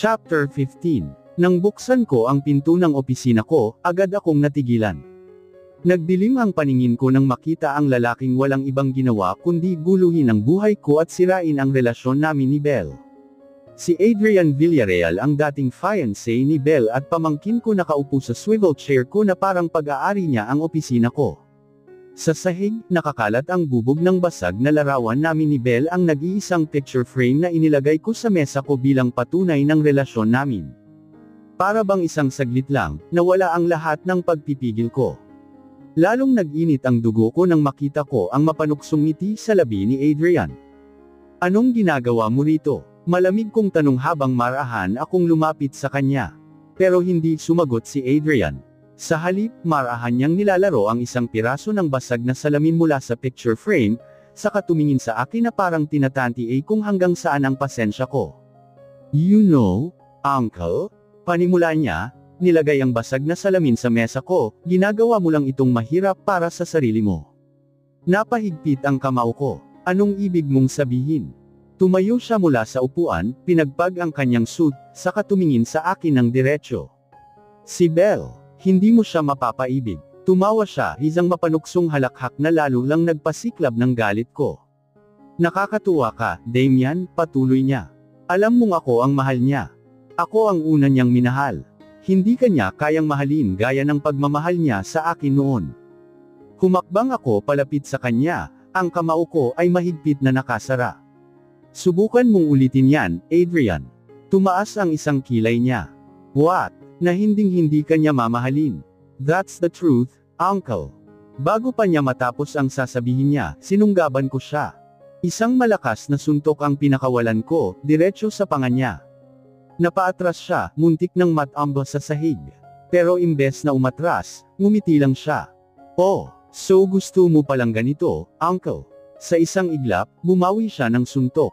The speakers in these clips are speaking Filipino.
Chapter 15. Nang buksan ko ang pinto ng opisina ko, agad akong natigilan. Nagdilim ang paningin ko nang makita ang lalaking walang ibang ginawa kundi guluhin ang buhay ko at sirain ang relasyon namin ni Belle. Si Adrian Villarreal ang dating fiancé ni Belle at pamangkin ko nakaupo sa swivel chair ko na parang pag-aari niya ang opisina ko. Sa sahig, nakakalat ang bubog ng basag na larawan namin ni Belle ang nag-iisang picture frame na inilagay ko sa mesa ko bilang patunay ng relasyon namin. Para bang isang saglit lang, nawala ang lahat ng pagpipigil ko. Lalong nag-init ang dugo ko nang makita ko ang mapanuksong ngiti sa labi ni Adrian. Anong ginagawa mo rito? Malamig kong tanong habang marahan akong lumapit sa kanya. Pero hindi sumagot si Adrian. Sa halip, marahan niyang nilalaro ang isang piraso ng basag na salamin mula sa picture frame, saka tumingin sa akin na parang tinatantiay kung hanggang saan ang pasensya ko. You know, Uncle? Panimula niya, nilagay ang basag na salamin sa mesa ko, ginagawa mo lang itong mahirap para sa sarili mo. Napahigpit ang kamao ko. Anong ibig mong sabihin? Tumayo siya mula sa upuan, pinagpag ang kanyang suit, saka tumingin sa akin ng diretsyo. Si Belle. Hindi mo siya mapapaibig. Tumawa siya, isang mapanuksong halakhak na lalo lang nagpasiklab ng galit ko. Nakakatuwa ka, Damian, patuloy niya. Alam mong ako ang mahal niya. Ako ang una niyang minahal. Hindi kanya kayang mahalin gaya ng pagmamahal niya sa akin noon. Humakbang ako palapit sa kanya, ang kamao ko ay mahigpit na nakasara. Subukan mong ulitin yan, Adrian. Tumaas ang isang kilay niya. What? Na hinding-hindi kanya mamahalin. That's the truth, Uncle. Bago pa niya matapos ang sasabihin niya, sinunggaban ko siya. Isang malakas na suntok ang pinakawalan ko, diretso sa panga niya. Napaatras siya, muntik ng matamba sa sahig. Pero imbes na umatras, ngumiti lang siya. Oh, so gusto mo palang ganito, Uncle. Sa isang iglap, bumawi siya ng suntok.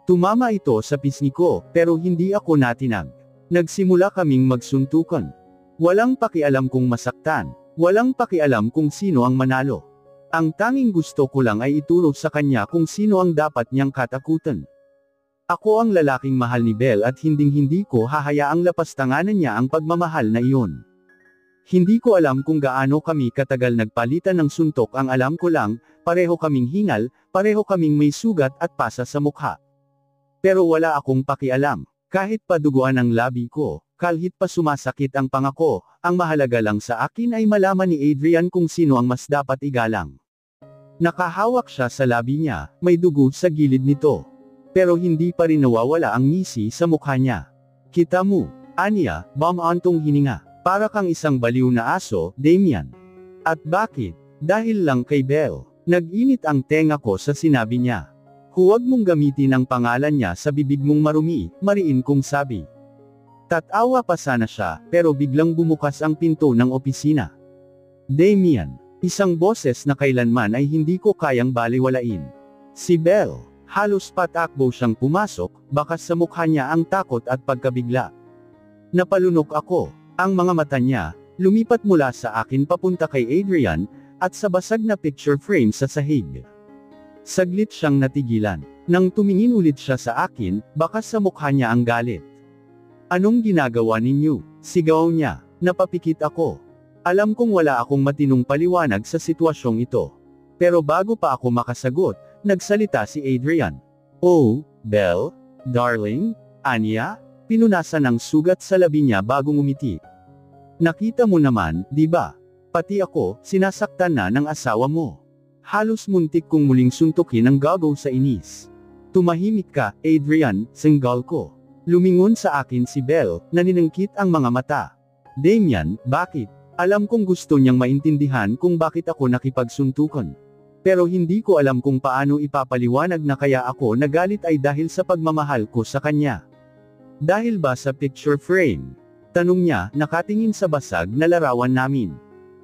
Tumama ito sa pisngi ko, pero hindi ako natinag. Nagsimula kaming magsuntukan. Walang pakialam kung masaktan. Walang pakialam kung sino ang manalo. Ang tanging gusto ko lang ay ituro sa kanya kung sino ang dapat niyang katakutan. Ako ang lalaking mahal ni Belle at hinding-hindi ko hahayaang lapastanganan niya ang pagmamahal na iyon. Hindi ko alam kung gaano kami katagal nagpalitan ng suntok, ang alam ko lang, pareho kaming hingal, pareho kaming may sugat at pasa sa mukha. Pero wala akong pakialam. Kahit paduguan ang labi ko, kahit pa sumasakit ang panga ko, ang mahalaga lang sa akin ay malaman ni Adrian kung sino ang mas dapat igalang. Nakahawak siya sa labi niya, may dugo sa gilid nito. Pero hindi pa rin nawawala ang ngisi sa mukha niya. Kita mo, aniya, bumantong hininga. Para kang isang baliw na aso, Damian. At bakit? Dahil lang kay Belle. Nag-init ang tenga ko sa sinabi niya. Huwag mong gamitin ang pangalan niya sa bibig mong marumi, mariin kong sabi. Tatawa pa sana siya, pero biglang bumukas ang pinto ng opisina. Damian, isang boses na kailanman ay hindi ko kayang baliwalain. Si Belle, halos patakbo siyang pumasok, bakas sa mukha niya ang takot at pagkabigla. Napalunok ako, ang mga mata niya, lumipat mula sa akin papunta kay Adrian, at sa basag na picture frame sa sahig. Saglit siyang natigilan. Nang tumingin ulit siya sa akin, bakas sa mukha niya ang galit. Anong ginagawa ninyo? Sigaw niya. Napapikit ako. Alam kong wala akong matinong paliwanag sa sitwasyong ito. Pero bago pa ako makasagot, nagsalita si Adrian. Oh, Belle? Darling? Anya? Pinunasan ng sugat sa labi niya bago ngumiti. Nakita mo naman, di ba? Pati ako, sinasaktan na ng asawa mo. Halos muntik kong muling suntukin ang gago sa inis. Tumahimik ka, Adrian, singgal ko. Lumingon sa akin si Belle, naninangkit ang mga mata. Damian, bakit? Alam kong gusto niyang maintindihan kung bakit ako nakipagsuntukan. Pero hindi ko alam kung paano ipapaliwanag na kaya ako nagalit ay dahil sa pagmamahal ko sa kanya. Dahil ba sa picture frame? Tanong niya, nakatingin sa basag na larawan namin.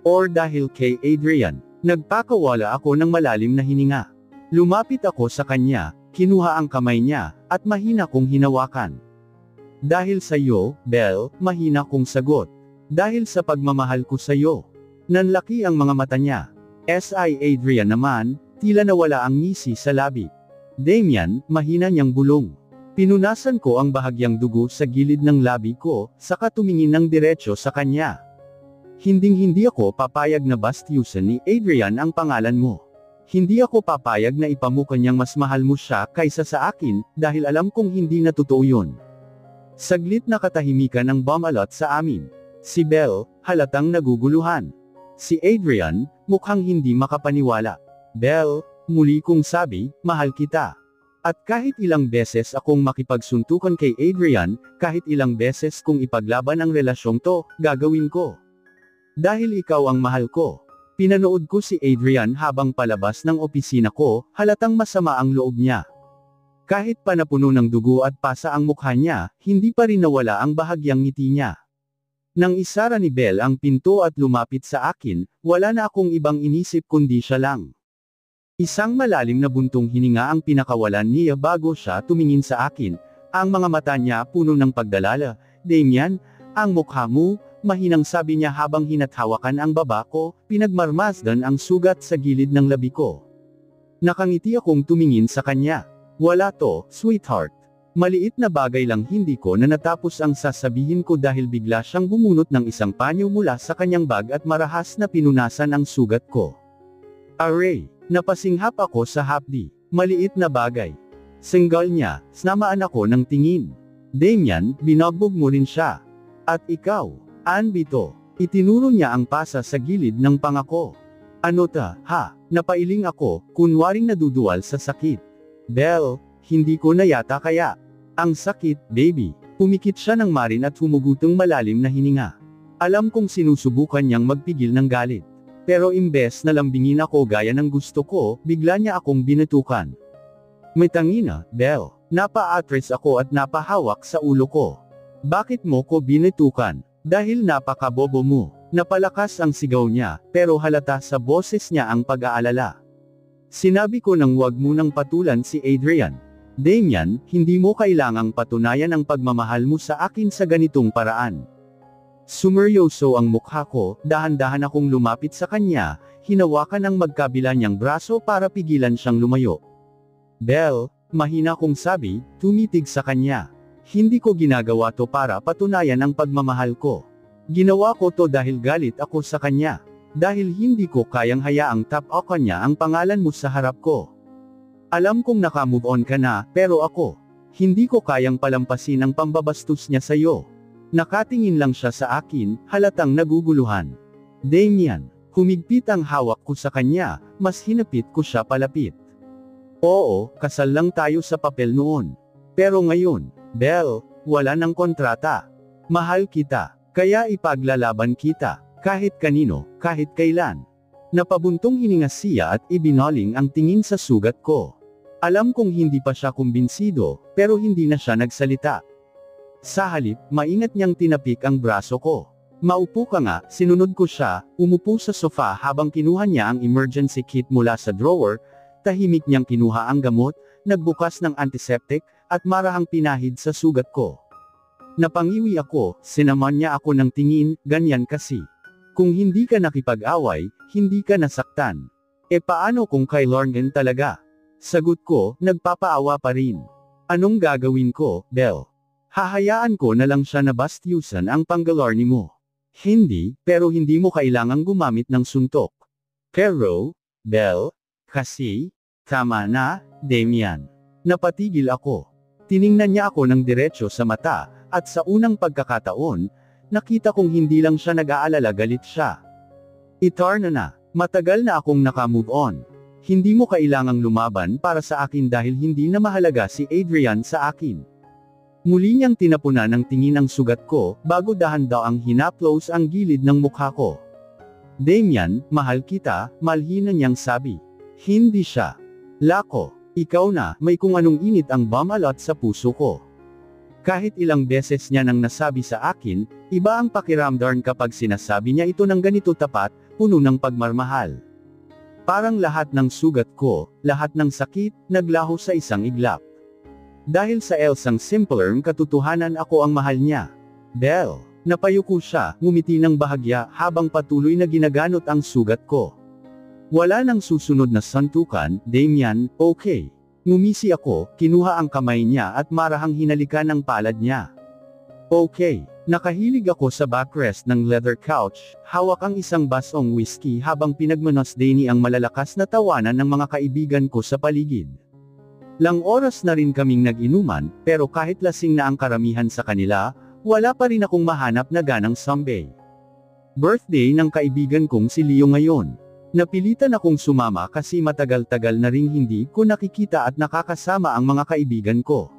Or dahil kay Adrian? Nagpakawala ako ng malalim na hininga. Lumapit ako sa kanya, kinuha ang kamay niya, at mahina kong hinawakan. Dahil sa iyo, Belle, mahina kong sagot. Dahil sa pagmamahal ko sa iyo. Nanlaki ang mga mata niya. Si Adrian naman, tila nawala ang ngisi sa labi. Damian, mahina niyang bulong. Pinunasan ko ang bahagyang dugo sa gilid ng labi ko, saka tumingin ng diretso sa kanya. Hinding-hindi ako papayag na bastyusan ni Adrian ang pangalan mo. Hindi ako papayag na ipamukha niyang mas mahal mo siya kaysa sa akin, dahil alam kong hindi na totoo yun. Saglit na katahimikan ang bumalot sa amin. Si Belle, halatang naguguluhan. Si Adrian, mukhang hindi makapaniwala. Belle, muli kong sabi, mahal kita. At kahit ilang beses akong makipagsuntukan kay Adrian, kahit ilang beses kong ipaglaban ang relasyong to, gagawin ko. Dahil ikaw ang mahal ko. Pinanood ko si Adrian habang palabas ng opisina ko, halatang masama ang loob niya. Kahit pa napuno ng dugo at pasa ang mukha niya, hindi pa rin nawala ang bahagyang ngiti niya. Nang isara ni Belle ang pinto at lumapit sa akin, wala na akong ibang inisip kundi siya lang. Isang malalim na buntong hininga ang pinakawalan niya bago siya tumingin sa akin, ang mga mata niya puno ng pagdalala. Damian, ang mukha mo, mahinang sabi niya habang hinathawakan ang baba ko, pinagmarmasdan ang sugat sa gilid ng labi ko. Nakangiti akong tumingin sa kanya. Wala to, sweetheart. Maliit na bagay lang hindi ko na natapos ang sasabihin ko dahil bigla siyang bumunot ng isang panyo mula sa kanyang bag at marahas na pinunasan ang sugat ko. Aray! Napasinghap ako sa hapdi. Maliit na bagay. Singgal niya, snamaan ako ng tingin. Damian, binagbog mo rin siya. At ikaw, Anbito. Itinuro niya ang pasa sa gilid ng pangako. Ano ta, ha? Napailing ako, kunwaring naduduwal sa sakit. Belle, hindi ko na yata kaya. Ang sakit, baby. Pumikit siya ng marin at humugutong malalim na hininga. Alam kong sinusubukan niyang magpigil ng galit. Pero imbes na lambingin ako gaya ng gusto ko, bigla niya akong binatukan. May tangina, Belle. Napa-atres ako at napahawak sa ulo ko. Bakit mo ko binatukan? Dahil napakabobo mo. Napalakas ang sigaw niya, pero halata sa boses niya ang pag-aalala. Sinabi ko nang wag mo nang patulan si Adrian. Damian, hindi mo kailangang patunayan ang pagmamahal mo sa akin sa ganitong paraan. Sumeryoso ang mukha ko, dahan-dahan akong lumapit sa kanya, hinawakan ang magkabila niyang braso para pigilan siyang lumayo. Belle, mahina kong sabi, tumitig sa kanya. Hindi ko ginagawa to para patunayan ang pagmamahal ko. Ginawa ko to dahil galit ako sa kanya. Dahil hindi ko kayang hayaang tapakan niya ang pangalan mo sa harap ko. Alam kong nakamove on ka na, pero ako, hindi ko kayang palampasin ang pambabastos niya sa'yo. Nakatingin lang siya sa akin, halatang naguguluhan. Damian, humigpit ang hawak ko sa kanya, mas hinapit ko siya palapit. Oo, kasal lang tayo sa papel noon. Pero ngayon, Belle, wala nang kontrata. Mahal kita, kaya ipaglalaban kita, kahit kanino, kahit kailan. Napabuntong hininga siya at ibinaling ang tingin sa sugat ko. Alam kong hindi pa siya kumbinsido, pero hindi na siya nagsalita. Sa halip, maingat niyang tinapik ang braso ko. Maupo ka nga, sinunod ko siya, umupo sa sofa habang kinuha niya ang emergency kit mula sa drawer, tahimik niyang kinuha ang gamot, nagbukas ng antiseptic, at marahang pinahid sa sugat ko. Napangiwi ako, sinaman niya ako ng tingin, ganyan kasi. Kung hindi ka nakipag-away, hindi ka nasaktan. E paano kung kay Lorgen talaga? Sagot ko, nagpapaawa pa rin. Anong gagawin ko, Belle? Hahayaan ko na lang siya na bastyusan ang Panggalarni mo. Hindi, pero hindi mo kailangang gumamit ng suntok. Pero, Belle, kasi, tama na, Damian. Napatigil ako. Tiningnan niya ako ng diretso sa mata, at sa unang pagkakataon, nakita kong hindi lang siya nag-aalala, galit siya. Itarna na, matagal na akong nakamove on. Hindi mo kailangang lumaban para sa akin dahil hindi na mahalaga si Adrian sa akin. Muli niyang tinapunan ng tingin ang sugat ko, bago dahan-daang hinaplos ang gilid ng mukha ko. Damian, mahal kita, malhina niyang sabi. Hindi siya. Lako, ikaw na, may kung anong init ang bumalot sa puso ko. Kahit ilang beses niya nang nasabi sa akin, iba ang pakiramdam kapag sinasabi niya ito ng ganito tapat, puno ng pagmarmahal. Parang lahat ng sugat ko, lahat ng sakit, naglaho sa isang iglap. Dahil sa Elsang simpler katotohanan, ako ang mahal niya. Belle, napayuko siya, ngumiti ng bahagya habang patuloy na ginaganot ang sugat ko. Wala nang susunod na santukan, Damian, okay. Ngumisi ako, kinuha ang kamay niya at marahang hinalikan ng palad niya. Okay, nakahilig ako sa backrest ng leather couch, hawak ang isang basong whiskey habang pinagmamasdeni ang malalakas na tawanan ng mga kaibigan ko sa paligid. Lang oras na rin kaming nag-inuman, pero kahit lasing na ang karamihan sa kanila, wala pa rin akong mahanap na ganang someday. Birthday ng kaibigan kong si Leo ngayon. Napilitan akong sumama kasi matagal-tagal na ring hindi ko nakikita at nakakasama ang mga kaibigan ko.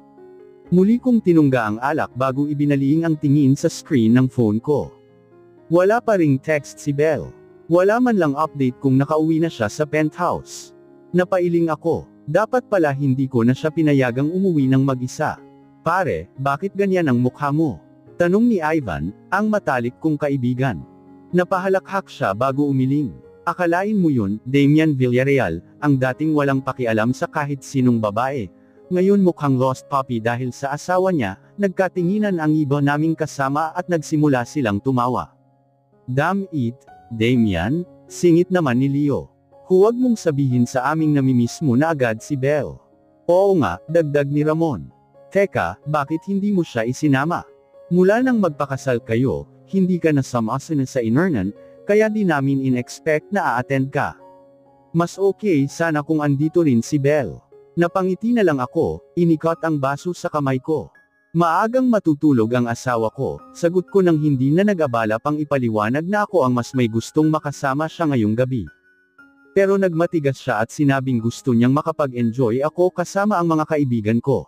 Muli kong tinungga ang alak bago ibinaliing ang tingin sa screen ng phone ko. Wala pa ring text si Belle. Wala man lang update kung nakauwi na siya sa penthouse. Napailing ako, dapat pala hindi ko na siya pinayagang umuwi ng mag-isa. Pare, bakit ganyan ang mukha mo? Tanong ni Ivan, ang matalik kong kaibigan. Napahalakhak siya bago umiling. Akalain mo yun, Damian Villarreal, ang dating walang pakialam sa kahit sinong babae. Ngayon mukhang lost puppy dahil sa asawa niya, nagkatinginan ang iba naming kasama at nagsimula silang tumawa. Damn it, Damian, singit naman ni Leo. Huwag mong sabihin sa aming namimiss mo na agad si Belle. Oo nga, dagdag ni Ramon. Teka, bakit hindi mo siya isinama? Mula nang magpakasal kayo, hindi ka nasamasan sa inernan, kaya di namin in-expect na a-attend ka. Mas okay sana kung andito rin si Belle. Napangiti na lang ako, inikot ang baso sa kamay ko. Maagang matutulog ang asawa ko, sagot ko nang hindi na nag-abala pang ipaliwanag na ako ang mas may gustong makasama siya ngayong gabi. Pero nagmatigas siya at sinabing gusto niyang makapag-enjoy ako kasama ang mga kaibigan ko.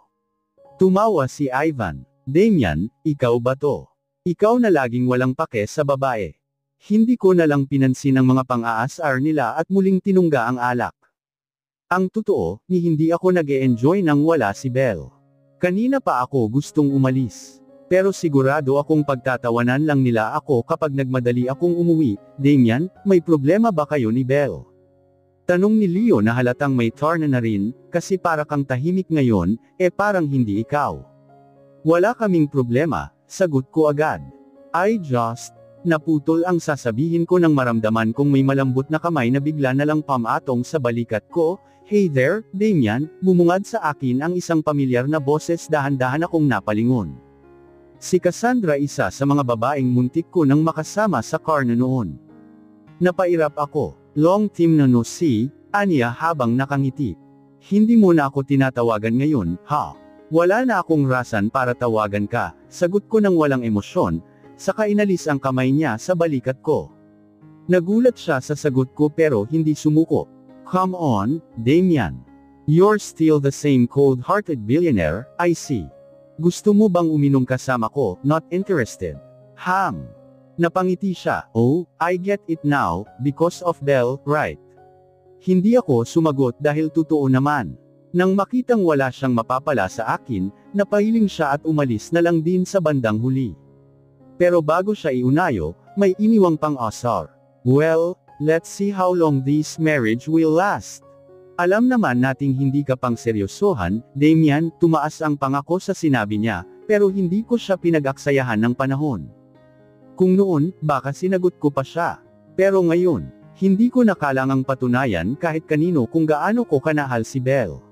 Tumawa si Ivan. Damian, ikaw ba to? Ikaw na laging walang pake sa babae. Hindi ko na lang pinansin ang mga pang-aasar nila at muling tinungga ang alak. Ang totoo, ni hindi ako nag-e-enjoy nang wala si Belle. Kanina pa ako gustong umalis. Pero sigurado akong pagtatawanan lang nila ako kapag nagmadali akong umuwi. Damian, may problema ba kayo ni Belle? Tanong ni Leo na halatang may tarna na rin, kasi para kang tahimik ngayon, parang hindi ikaw. Wala kaming problema, sagot ko agad. Naputol ang sasabihin ko nang maramdaman kong may malambot na kamay na bigla na lang pamatong sa balikat ko. Hey there, Damian, bumungad sa akin ang isang pamilyar na boses dahan-dahan akong napalingon. Si Cassandra, isa sa mga babaeng muntik ko nang makasama sa car na noon. Napairap ako. Long time na no see, aniya habang nakangiti. Hindi mo na ako tinatawagan ngayon, ha? Wala na akong rason para tawagan ka, sagot ko nang walang emosyon. Saka inalis ang kamay niya sa balikat ko. Nagulat siya sa sagot ko pero hindi sumuko. Come on, Damian. You're still the same cold-hearted billionaire, I see. Gusto mo bang uminom kasama ko? Not interested. Napangiti siya. Oh, I get it now, because of Belle, right? Hindi ako sumagot dahil totoo naman. Nang makitang wala siyang mapapala sa akin, napahiling siya at umalis na lang din sa bandang huli. Pero bago siya iunayo, may iniwang pang-asar. Well, let's see how long this marriage will last. Alam naman nating hindi ka pang seryosohan, Damian, tumaas ang pangako sa sinabi niya, pero hindi ko siya pinag-aksayahan ng panahon. Kung noon, baka sinagot ko pa siya. Pero ngayon, hindi ko na kailangang patunayan kahit kanino kung gaano ko kanahal si Belle.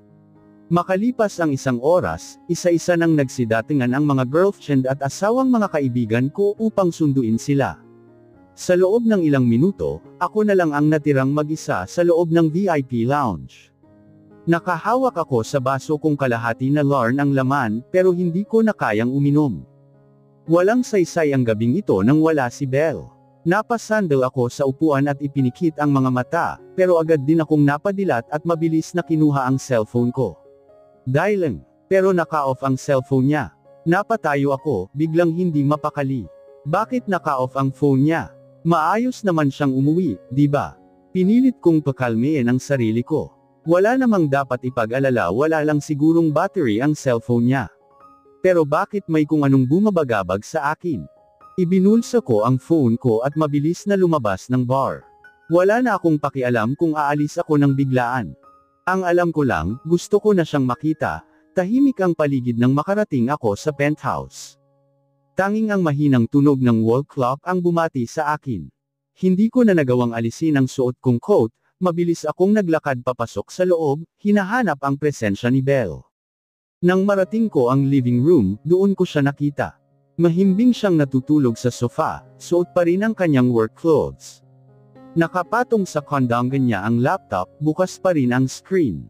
Makalipas ang isang oras, isa-isa nang nagsidatingan ang mga girlfriend at asawang mga kaibigan ko upang sunduin sila. Sa loob ng ilang minuto, ako na lang ang natirang mag-isa sa loob ng VIP lounge. Nakahawak ako sa baso kong kalahati na Larn ang laman, pero hindi ko na kayang uminom. Walang saysay ang gabing ito nang wala si Belle. Napasandal ako sa upuan at ipinikit ang mga mata, pero agad din akong napadilat at mabilis na kinuha ang cellphone ko. Dialing, pero naka-off ang cellphone niya. Napatayo ako, biglang hindi mapakali. Bakit naka-off ang phone niya? Maayos naman siyang umuwi, di ba? Pinilit kong pakalmein ang sarili ko. Wala namang dapat ipag-alala, wala lang sigurong battery ang cellphone niya. Pero bakit may kung anong bumabagabag sa akin? Ibinulsa ko ang phone ko at mabilis na lumabas ng bar. Wala na akong pakialam kung aalis ako ng biglaan. Ang alam ko lang, gusto ko na siyang makita, tahimik ang paligid nang makarating ako sa penthouse. Tanging ang mahinang tunog ng wall clock ang bumati sa akin. Hindi ko na nagawang alisin ang suot kong coat, mabilis akong naglakad papasok sa loob, hinahanap ang presensya ni Belle. Nang marating ko ang living room, doon ko siya nakita. Mahimbing siyang natutulog sa sofa, suot pa rin ang kanyang work clothes. Nakapatong sa kondongan niya ang laptop, bukas pa rin ang screen.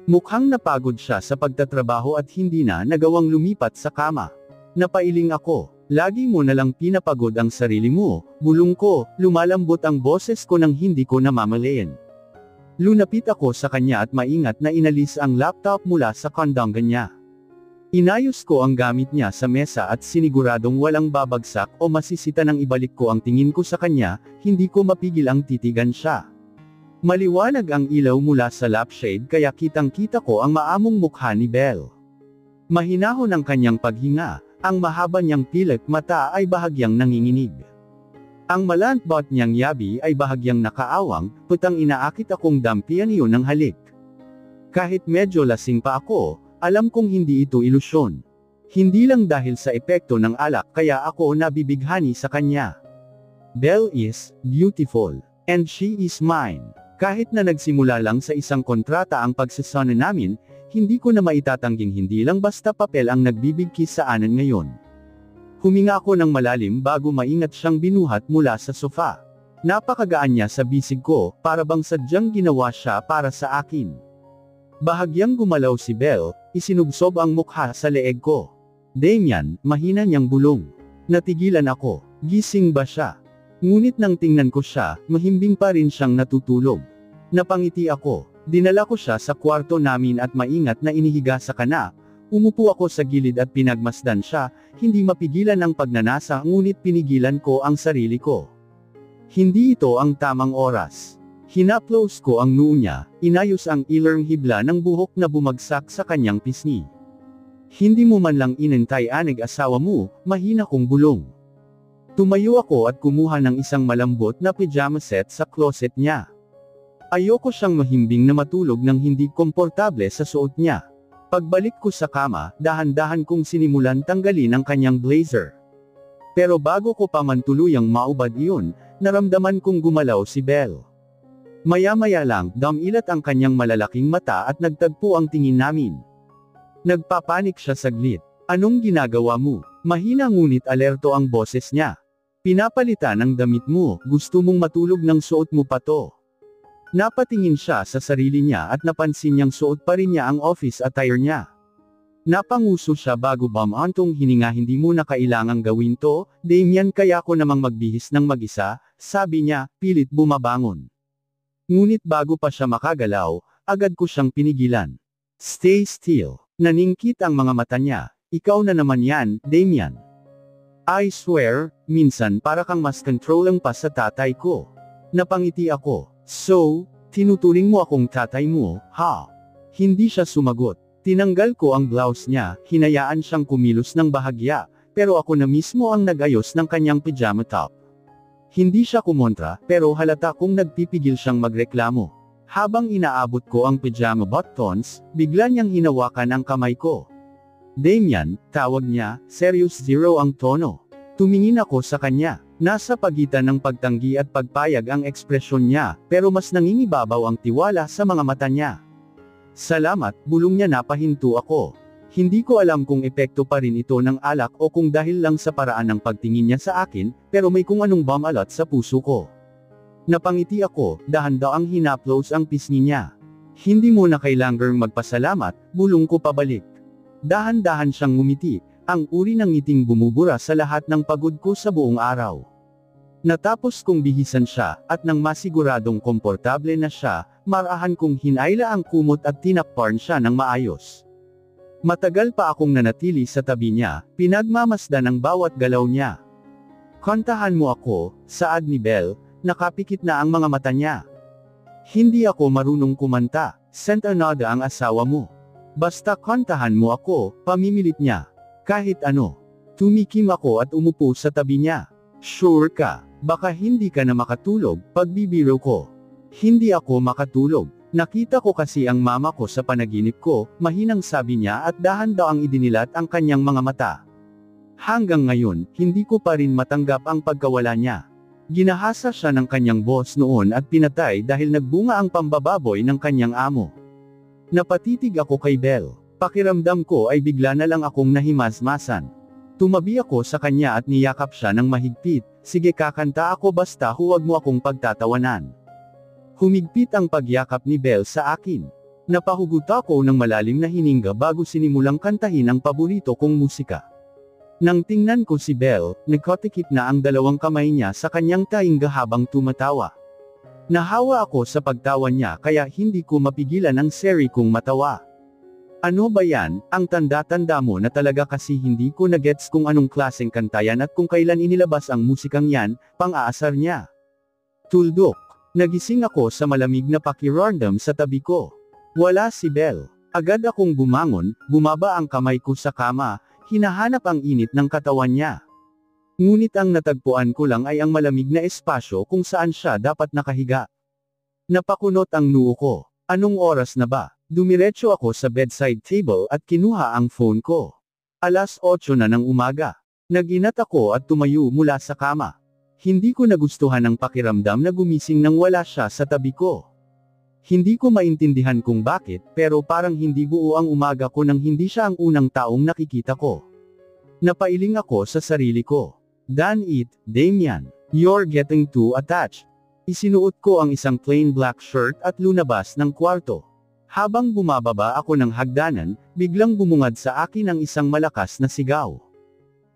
Mukhang napagod siya sa pagtatrabaho at hindi na nagawang lumipat sa kama. Napailing ako. Lagi mo nalang pinapagod ang sarili mo, bulong ko, lumalambot ang boses ko nang hindi ko namamalayan. Lunapit ako sa kanya at maingat na inalis ang laptop mula sa kondongan niya. Inayos ko ang gamit niya sa mesa at siniguradong walang babagsak o masisita nang ibalik ko ang tingin ko sa kanya, hindi ko mapigil ang titigan siya. Maliwanag ang ilaw mula sa lampshade kaya kitang-kita ko ang maamong mukha ni Belle. Mahinahon ang kanyang paghinga. Ang mahaba niyang pilik mata ay bahagyang nanginginig. Ang malantbot niyang yabi ay bahagyang nakaawang, putang inaakit akong dampian iyon ng halik. Kahit medyo lasing pa ako, alam kong hindi ito ilusyon. Hindi lang dahil sa epekto ng alak kaya ako nabibighani sa kanya. Belle is beautiful, and she is mine. Kahit na nagsimula lang sa isang kontrata ang pagsasana namin, hindi ko na maitatangking hindi lang basta papel ang nagbibigkis sa anan ngayon. Huminga ako ng malalim bago maingat siyang binuhat mula sa sofa. Napakagaan niya sa bisig ko, para bang sadyang ginawa siya para sa akin. Bahagyang gumalaw si Belle, isinubsob ang mukha sa leeg ko. Damian, mahina niyang bulong. Natigilan ako, gising ba siya? Ngunit nang tingnan ko siya, mahimbing pa rin siyang natutulog. Napangiti ako. Dinala ko siya sa kwarto namin at maingat na inihiga sa kana. Umupo ako sa gilid at pinagmasdan siya, hindi mapigilan ang pagnanasa ngunit pinigilan ko ang sarili ko. Hindi ito ang tamang oras. Hinaplos ko ang noo niya, inayos ang ilang hibla ng buhok na bumagsak sa kanyang pisngi. Hindi mo man lang inantay anig asawa mo, mahina kong bulong. Tumayo ako at kumuha ng isang malambot na pajama set sa closet niya. Ayoko siyang mahimbing na matulog nang hindi komportable sa suot niya. Pagbalik ko sa kama, dahan-dahan kong sinimulan tanggalin ang kanyang blazer. Pero bago ko pa man tuluyang maubad iyon, naramdaman kong gumalaw si Belle. Maya-maya lang, damilat ang kanyang malalaking mata at nagtagpo ang tingin namin. Nagpapanik siya saglit. Anong ginagawa mo? Mahina ngunit alerto ang boses niya. Pinapalitan ang damit mo, gusto mong matulog ng suot mo pa to. Napatingin siya sa sarili niya at napansin niyang suot pa rin niya ang office attire niya. Napanguso siya bago bumantong hininga, hindi mo na kailangang gawin to, Damian, kaya ko namang magbihis ng mag-isa, sabi niya, pilit bumabangon. Ngunit bago pa siya makagalaw, agad ko siyang pinigilan. Stay still. Naningkit ang mga mata niya. Ikaw na naman yan, Damian. I swear, minsan para kang mas controlling pa sa tatay ko. Napangiti ako. So, tinuturing mo akong tatay mo, ha? Hindi siya sumagot. Tinanggal ko ang blouse niya, hinayaan siyang kumilos ng bahagya, pero ako na mismo ang nagayos ng kanyang pajama top. Hindi siya kumontra, pero halata kong nagpipigil siyang magreklamo. Habang inaabot ko ang pajama buttons, bigla niyang hinawakan ang kamay ko. Damian, tawag niya, serious zero ang tono. Tumingin ako sa kanya. Nasa pagitan ng pagtanggi at pagpayag ang ekspresyon niya, pero mas nangingibabaw ang tiwala sa mga mata niya. Salamat, bulong niya. Napahinto ako. Hindi ko alam kung epekto pa rin ito ng alak o kung dahil lang sa paraan ng pagtingin niya sa akin, pero may kung anong bumalot sa puso ko. Napangiti ako, dahan-daang hinaplos ang pisngi niya. Hindi mo na kailangang magpasalamat, bulong ko pabalik. Dahan-dahan siyang ngumiti. Ang uri ng ngiting bumubura sa lahat ng pagod ko sa buong araw. Natapos kong bihisan siya, at nang masiguradong komportable na siya, marahan kong hinayla ang kumot at tinakpan siya ng maayos. Matagal pa akong nanatili sa tabi niya, pinagmamasdan ang bawat galaw niya. Kantahan mo ako, saad ni Belle, nakapikit na ang mga mata niya. Hindi ako marunong kumanta, Sentanada ang asawa mo. Basta kantahan mo ako, pamimilit niya. Kahit ano. Tumikim ako at umupo sa tabi niya. Sure ka, baka hindi ka na makatulog, pagbibiro ko. Hindi ako makatulog. Nakita ko kasi ang mama ko sa panaginip ko, mahinang sabi niya at dahan-daang idinilat ang kanyang mga mata. Hanggang ngayon, hindi ko pa rin matanggap ang pagkawala niya. Ginahasa siya ng kanyang boss noon at pinatay dahil nagbunga ang pambababoy ng kanyang amo. Napatitig ako kay Belle. Pakiramdam ko ay bigla na lang akong nahimasmasan. Tumabi ako sa kanya at niyakap siya ng mahigpit. Sige, kakanta ako basta huwag mo akong pagtatawanan. Humigpit ang pagyakap ni Belle sa akin. Napahugot ako ng malalim na hininga bago sinimulang kantahin ang paborito kong musika. Nang tingnan ko si Belle, nagkotikip na ang dalawang kamay niya sa kanyang tainga habang tumatawa. Nahawa ako sa pagtawa niya kaya hindi ko mapigilan ang seri kong matawa. Ano ba yan, ang tanda-tanda mo na talaga kasi hindi ko nagets kung anong klaseng kanta yan at kung kailan inilabas ang musikang yan, pang-aasar niya. Tuldok. Nagising ako sa malamig na pakirandom sa tabi ko. Wala si Belle. Agad akong bumangon, bumaba ang kamay ko sa kama, hinahanap ang init ng katawan niya. Ngunit ang natagpuan ko lang ay ang malamig na espasyo kung saan siya dapat nakahiga. Napakunot ang noo ko. Anong oras na ba? Dumiretso ako sa bedside table at kinuha ang phone ko. 8:00 na ng umaga. Nag-inat ako at tumayo mula sa kama. Hindi ko nagustuhan ang pakiramdam na gumising nang wala siya sa tabi ko. Hindi ko maintindihan kung bakit, pero parang hindi buo ang umaga ko nang hindi siya ang unang taong nakikita ko. Napailing ako sa sarili ko. Done it, Damian. You're getting too attached. Isinuot ko ang isang plain black shirt at lumabas ng kwarto. Habang bumababa ako ng hagdanan, biglang bumungad sa akin ang isang malakas na sigaw.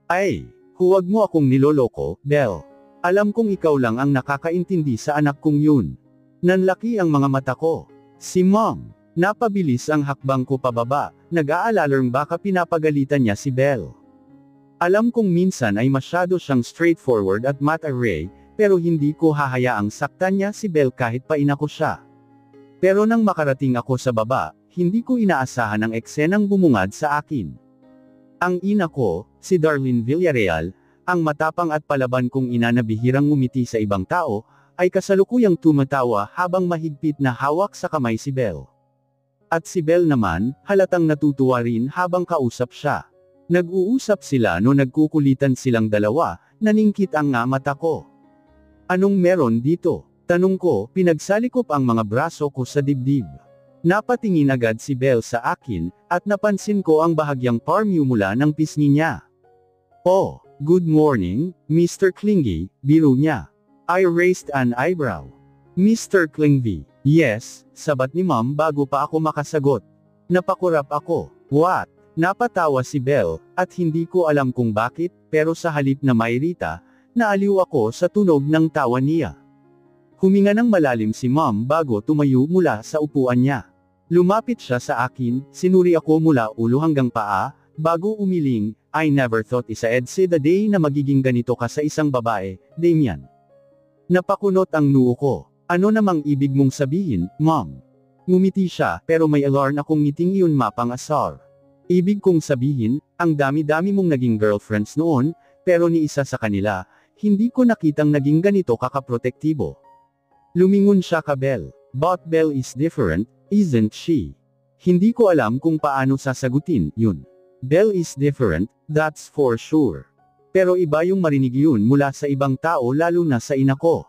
Ay, huwag mo akong niloloko, Belle. Alam kong ikaw lang ang nakakaintindi sa anak kong yun. Nanlaki ang mga mata ko. Si Mom. Napabilis ang hakbang ko pababa, nag-aalalang baka pinapagalitan niya si Belle. Alam kong minsan ay masyado siyang straightforward at mata-ray, pero hindi ko hahayaang saktan niya si Belle kahit paina ko siya. Pero nang makarating ako sa baba, hindi ko inaasahan ang eksenang bumungad sa akin. Ang ina ko, si Darlene Villarreal, ang matapang at palaban kong ina na bihirang ngumiti sa ibang tao, ay kasalukuyang tumatawa habang mahigpit na hawak sa kamay si Belle. At si Belle naman, halatang natutuwa rin habang kausap siya. Nag-uusap sila no nagkukulitan silang dalawa, naningkit ang nga mata ko. Anong meron dito? Tanong ko, pinagsalikop ang mga braso ko sa dibdib. Napatingin agad si Belle sa akin, at napansin ko ang bahagyang parmumula ng pisngi niya. Oh, good morning, Mr. Klingby, biro niya. I raised an eyebrow. Mr. Klingby, yes, sabat ni Mom bago pa ako makasagot. Napakurap ako. What? Napatawa si Belle, at hindi ko alam kung bakit, pero sa halip na mairita, naaliw ako sa tunog ng tawa niya. Huminga ng malalim si Mom bago tumayo mula sa upuan niya. Lumapit siya sa akin, sinuri ako mula ulo hanggang paa, bago umiling, I never thought I'd see the day na magiging ganito ka sa isang babae, Damian. Napakunot ang noo ko. Ano namang ibig mong sabihin, Mom? Ngumiti siya, pero may alarm akong ngiting iyon mapang-asar. Ibig kong sabihin, ang dami-dami mong naging girlfriends noon, pero ni isa sa kanila, hindi ko nakitang naging ganito kakaprotektibo. Lumingon siya ka Belle. But Belle is different, isn't she? Hindi ko alam kung paano sasagutin yun. Belle is different, that's for sure. Pero iba yung marinig yun mula sa ibang tao lalo na sa ina ko.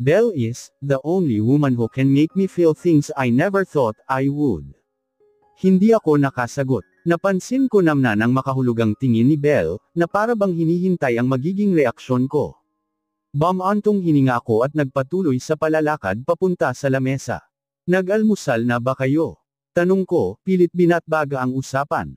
Belle is the only woman who can make me feel things I never thought I would. Hindi ako nakasagot. Napansin ko namnan ang makahulugang tingin ni Belle, na para bang hinihintay ang magiging reaksyon ko. Bumantong hininga ako at nagpatuloy sa palalakad papunta sa lamesa. Nag-almusal na ba kayo? Tanong ko, pilit binatbaga ang usapan.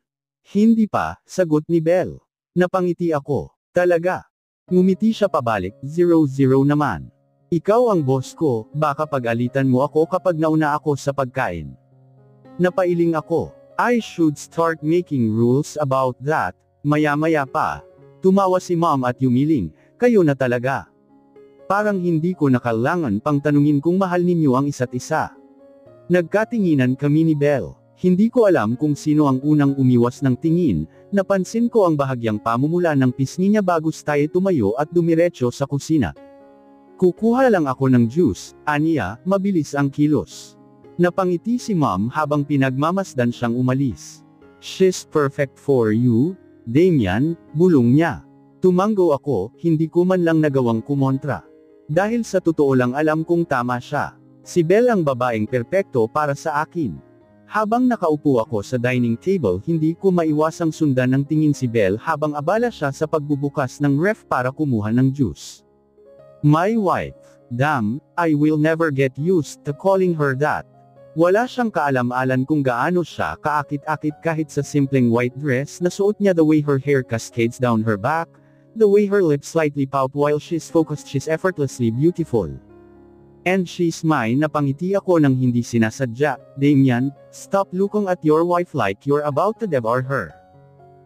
Hindi pa, sagot ni Belle. Napangiti ako. Talaga. Ngumiti siya pabalik, 0-0 naman. Ikaw ang boss ko, baka pag-alitan mo ako kapag nauna ako sa pagkain. Napailing ako. I should start making rules about that. Maya-maya pa. Tumawa si Mom at yumiling, kayo na talaga. Parang hindi ko nakailangan pang tanungin kung mahal ninyo ang isa't isa. Nagkatinginan kami ni Belle. Hindi ko alam kung sino ang unang umiwas ng tingin, napansin ko ang bahagyang pamumula ng pisngi niya bago tayo tumayo at dumiretso sa kusina. Kukuha lang ako ng juice, aniya, mabilis ang kilos. Napangiti si Mom habang pinagmamasdan siyang umalis. She's perfect for you, Damian, bulong niya. Tumanggo ako, hindi ko man lang nagawang kumontra. Dahil sa totoo lang alam kong tama siya. Si Belle ang babaeng perpekto para sa akin. Habang nakaupo ako sa dining table, hindi ko maiwasang sundan ng tingin si Belle habang abala siya sa pagbubukas ng ref para kumuha ng juice. My wife. Damn, I will never get used to calling her that. Wala siyang kaalam-alan kung gaano siya kaakit-akit kahit sa simpleng white dress na suot niya, the way her hair cascades down her back, the way her lips slightly pout while she's focused, she's effortlessly beautiful. And she's mine. Napangiti ako nang hindi sinasadya. Damian, stop looking at your wife like you're about to devour her.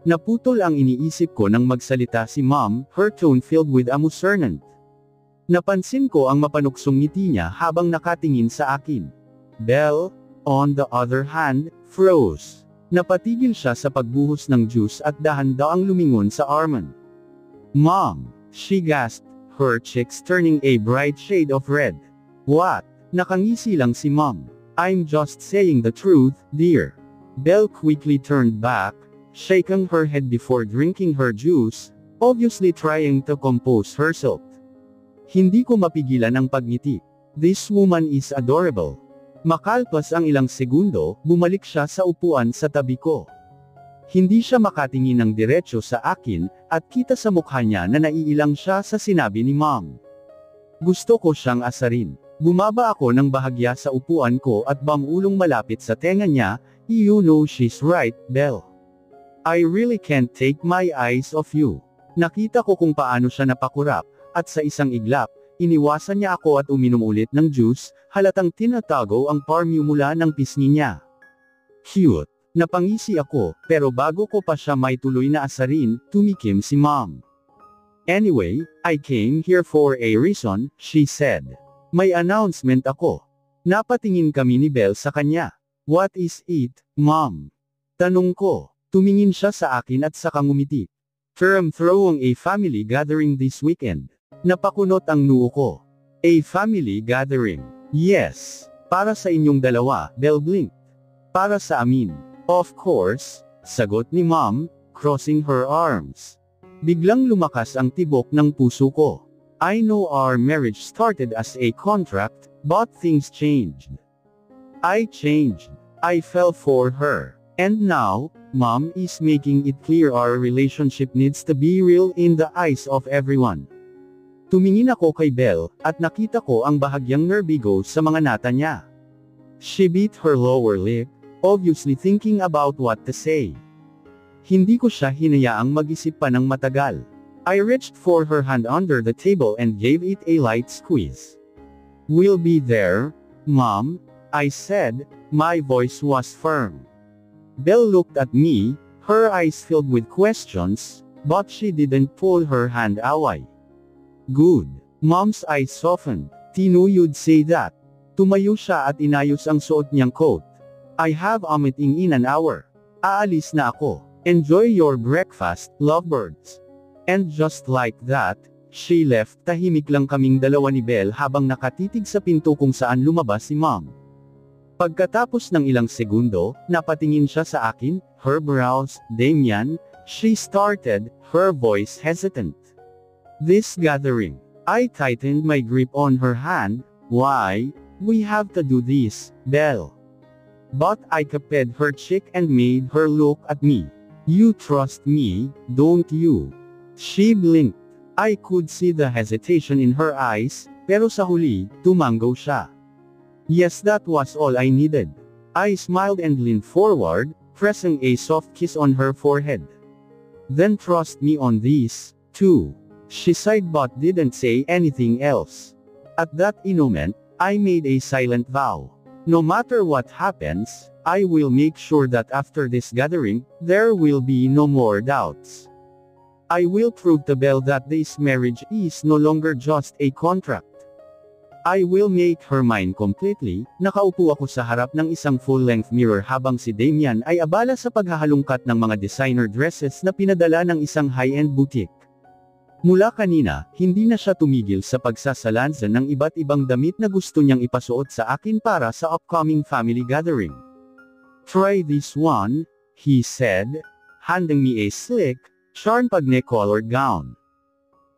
Naputol ang iniisip ko nang magsalita si Mom, her tone filled with amusement. Napansin ko ang mapanuksong ngiti niya habang nakatingin sa akin. Belle, on the other hand, froze. Napatigil siya sa pagbuhos ng juice at dahan-daang lumingon sa Armand. Mom, she gasped, her cheeks turning a bright shade of red. What? Nakangisi lang si Mom. I'm just saying the truth, dear. Belle quickly turned back, shaking her head before drinking her juice, obviously trying to compose herself. Hindi ko mapigilan ang pagngiti. This woman is adorable. Makalpas ang ilang segundo, bumalik siya sa upuan sa tabi ko. Hindi siya makatingin ng diretso sa akin, at kita sa mukha niya na naiilang siya sa sinabi ni Mom. Gusto ko siyang asarin. Bumaba ako ng bahagya sa upuan ko at bamulong malapit sa tenga niya. You know she's right, Belle. I really can't take my eyes off you. Nakita ko kung paano siya napakurap, at sa isang iglap, iniwasan niya ako at uminom ulit ng juice, halatang tinatago ang parmu mula ng pisngi niya. Cute. Napangisi ako, pero bago ko pa siya may tuloy na asarin, tumikim si Mom. Anyway, I came here for a reason, she said. May announcement ako. Napatingin kami ni Belle sa kanya. What is it, Mom? Tanong ko. Tumingin siya sa akin at saka ngumiti. Throwing a family gathering this weekend. Napakunot ang noo ko. A family gathering. Yes. Para sa inyong dalawa, Belle blinked. Para sa amin. Of course, sagot ni Mom, crossing her arms. Biglang lumakas ang tibok ng puso ko. I know our marriage started as a contract, but things changed. I changed. I fell for her. And now, Mom is making it clear our relationship needs to be real in the eyes of everyone. Tumingin ako kay Belle, at nakita ko ang bahagyang nerbigo sa mga nata niya. She bit her lower lip, obviously thinking about what to say. Hindi ko siya hinayaang mag-isip pa ng matagal. I reached for her hand under the table and gave it a light squeeze. We'll be there, Mom, I said, my voice was firm. Belle looked at me, her eyes filled with questions, but she didn't pull her hand away. Good. Mom's eyes softened. Tino, you'd say that. Tumayo siya at inayos ang suot niyang coat. I have a meeting in an hour. Aalis na ako. Enjoy your breakfast, lovebirds. And just like that, she left. Tahimik lang kaming dalawa ni Belle habang nakatitig sa pinto kung saan lumabas si Mom. Pagkatapos ng ilang segundo, napatingin siya sa akin, her brows, Damian, she started, her voice hesitant. This gathering. I tightened my grip on her hand. Why? We have to do this, Belle. But I cupped her cheek and made her look at me. You trust me, don't you? She blinked. I could see the hesitation in her eyes, pero sa huli, tumango siya. Yes, that was all I needed. I smiled and leaned forward, pressing a soft kiss on her forehead. Then trust me on this, too. She sighed but didn't say anything else. At that moment, I made a silent vow. No matter what happens, I will make sure that after this gathering, there will be no more doubts. I will prove to Belle that this marriage is no longer just a contract. I will make her mine completely. Nakaupo ako sa harap ng isang full-length mirror habang si Damian ay abala sa paghahalungkat ng mga designer dresses na pinadala ng isang high-end boutique. Mula kanina, hindi na siya tumigil sa pagsasalansan ng iba't ibang damit na gusto niyang ipasuot sa akin para sa upcoming family gathering. Try this one, he said, handing me a sleek, charm pagne colored gown.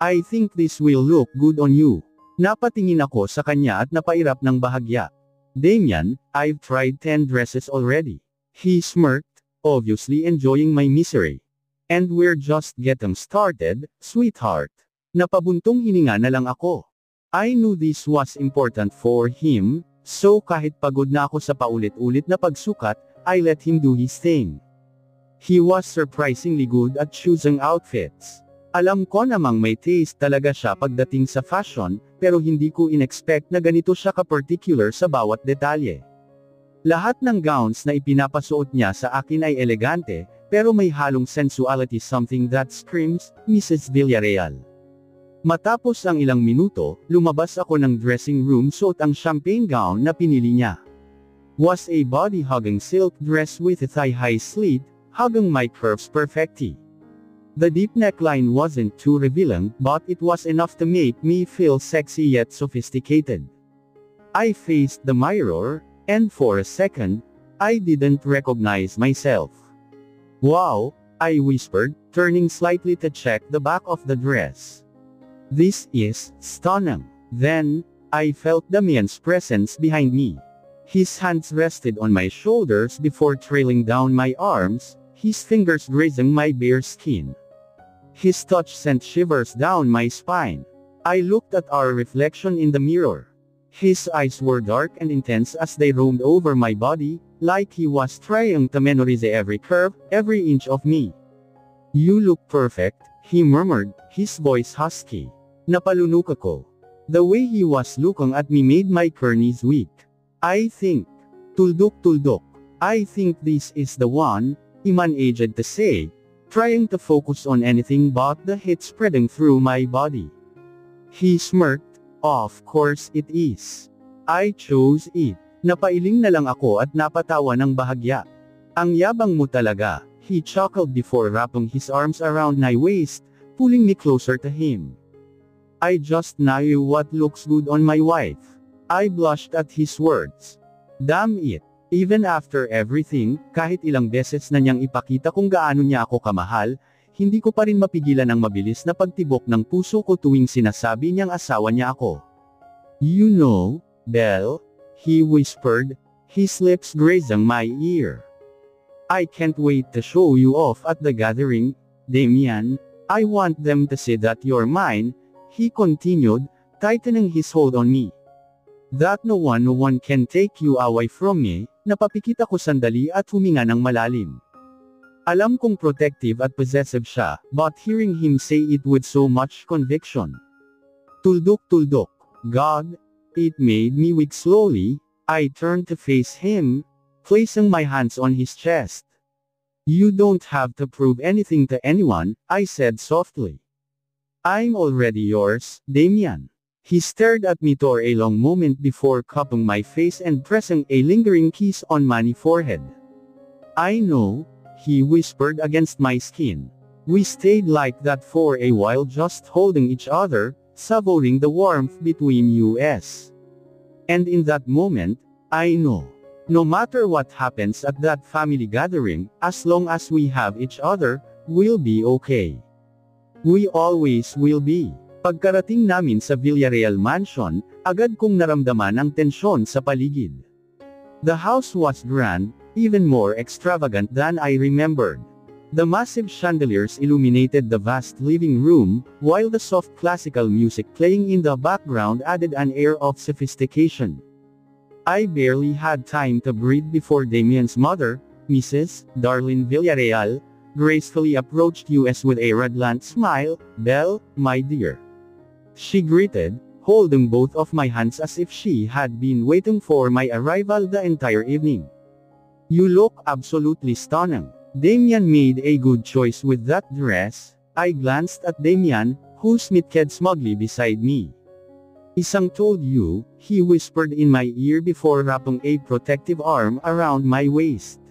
I think this will look good on you. Napatingin ako sa kanya at napairap ng bahagya. Damian, I've tried 10 dresses already. He smirked, obviously enjoying my misery. And we're just getting started, sweetheart. Napabuntong hininga na lang ako. I knew this was important for him, so kahit pagod na ako sa paulit-ulit na pagsukat, I let him do his thing. He was surprisingly good at choosing outfits. Alam ko namang may taste talaga siya pagdating sa fashion, pero hindi ko inexpect na ganito siya ka-particular sa bawat detalye. Lahat ng gowns na ipinapasuot niya sa akin ay elegante, pero may halong sensuality, something that screams, Mrs. Villarreal. Matapos ang ilang minuto, lumabas ako ng dressing room suot ang champagne gown na pinili niya. Was a body-hugging silk dress with a thigh-high slit, hugging my curves perfectly. The deep neckline wasn't too revealing, but it was enough to make me feel sexy yet sophisticated. I faced the mirror, and for a second, I didn't recognize myself. Wow, I whispered, turning slightly to check the back of the dress. This is stunning. Then, I felt Damian's presence behind me. His hands rested on my shoulders before trailing down my arms, his fingers grazing my bare skin. His touch sent shivers down my spine. I looked at our reflection in the mirror. His eyes were dark and intense as they roamed over my body, like he was trying to memorize every curve, every inch of me. You look perfect, he murmured, his voice husky. Napalunok ako. The way he was looking at me made my knees weak. I think. Tuldok. I think this is the one, he managed to say, trying to focus on anything but the heat spreading through my body. He smirked, of course it is. I chose it. Napailing na lang ako at napatawa ng bahagya. Ang yabang mo talaga, he chuckled before wrapping his arms around my waist, pulling me closer to him. I just know what looks good on my wife. I blushed at his words. Damn it. Even after everything, kahit ilang beses na niyang ipakita kung gaano niya ako kamahal, hindi ko pa rin mapigilan ang mabilis na pagtibok ng puso ko tuwing sinasabi niyang asawa niya ako. You know, Belle, he whispered, his lips grazing my ear. I can't wait to show you off at the gathering, Damian. I want them to see that you're mine, he continued, tightening his hold on me. That no one can take you away from me. Napapikit ako sandali at huminga ng malalim. Alam kong protective at possessive siya, but hearing him say it with so much conviction. Tuldok. God, it made me weak slowly. I turned to face him, placing my hands on his chest. You don't have to prove anything to anyone, I said softly. I'm already yours, Damian. He stared at me for a long moment before cupping my face and pressing a lingering kiss on my forehead. I know, he whispered against my skin. We stayed like that for a while, just holding each other, savoring the warmth between us. And in that moment, I know. No matter what happens at that family gathering, as long as we have each other, we'll be okay. We always will be. Pagkarating namin sa Villarreal Mansion, agad kong naramdaman ang tensyon sa paligid. The house was grand, even more extravagant than I remembered. The massive chandeliers illuminated the vast living room, while the soft classical music playing in the background added an air of sophistication. I barely had time to breathe before Damian's mother, Mrs. Darlene Villarreal, gracefully approached us with a radiant smile. Belle, my dear. She greeted, holding both of my hands as if she had been waiting for my arrival the entire evening. You look absolutely stunning. Damian made a good choice with that dress. I glanced at Damian, who smirked smugly beside me. Isang told you, he whispered in my ear before wrapping a protective arm around my waist.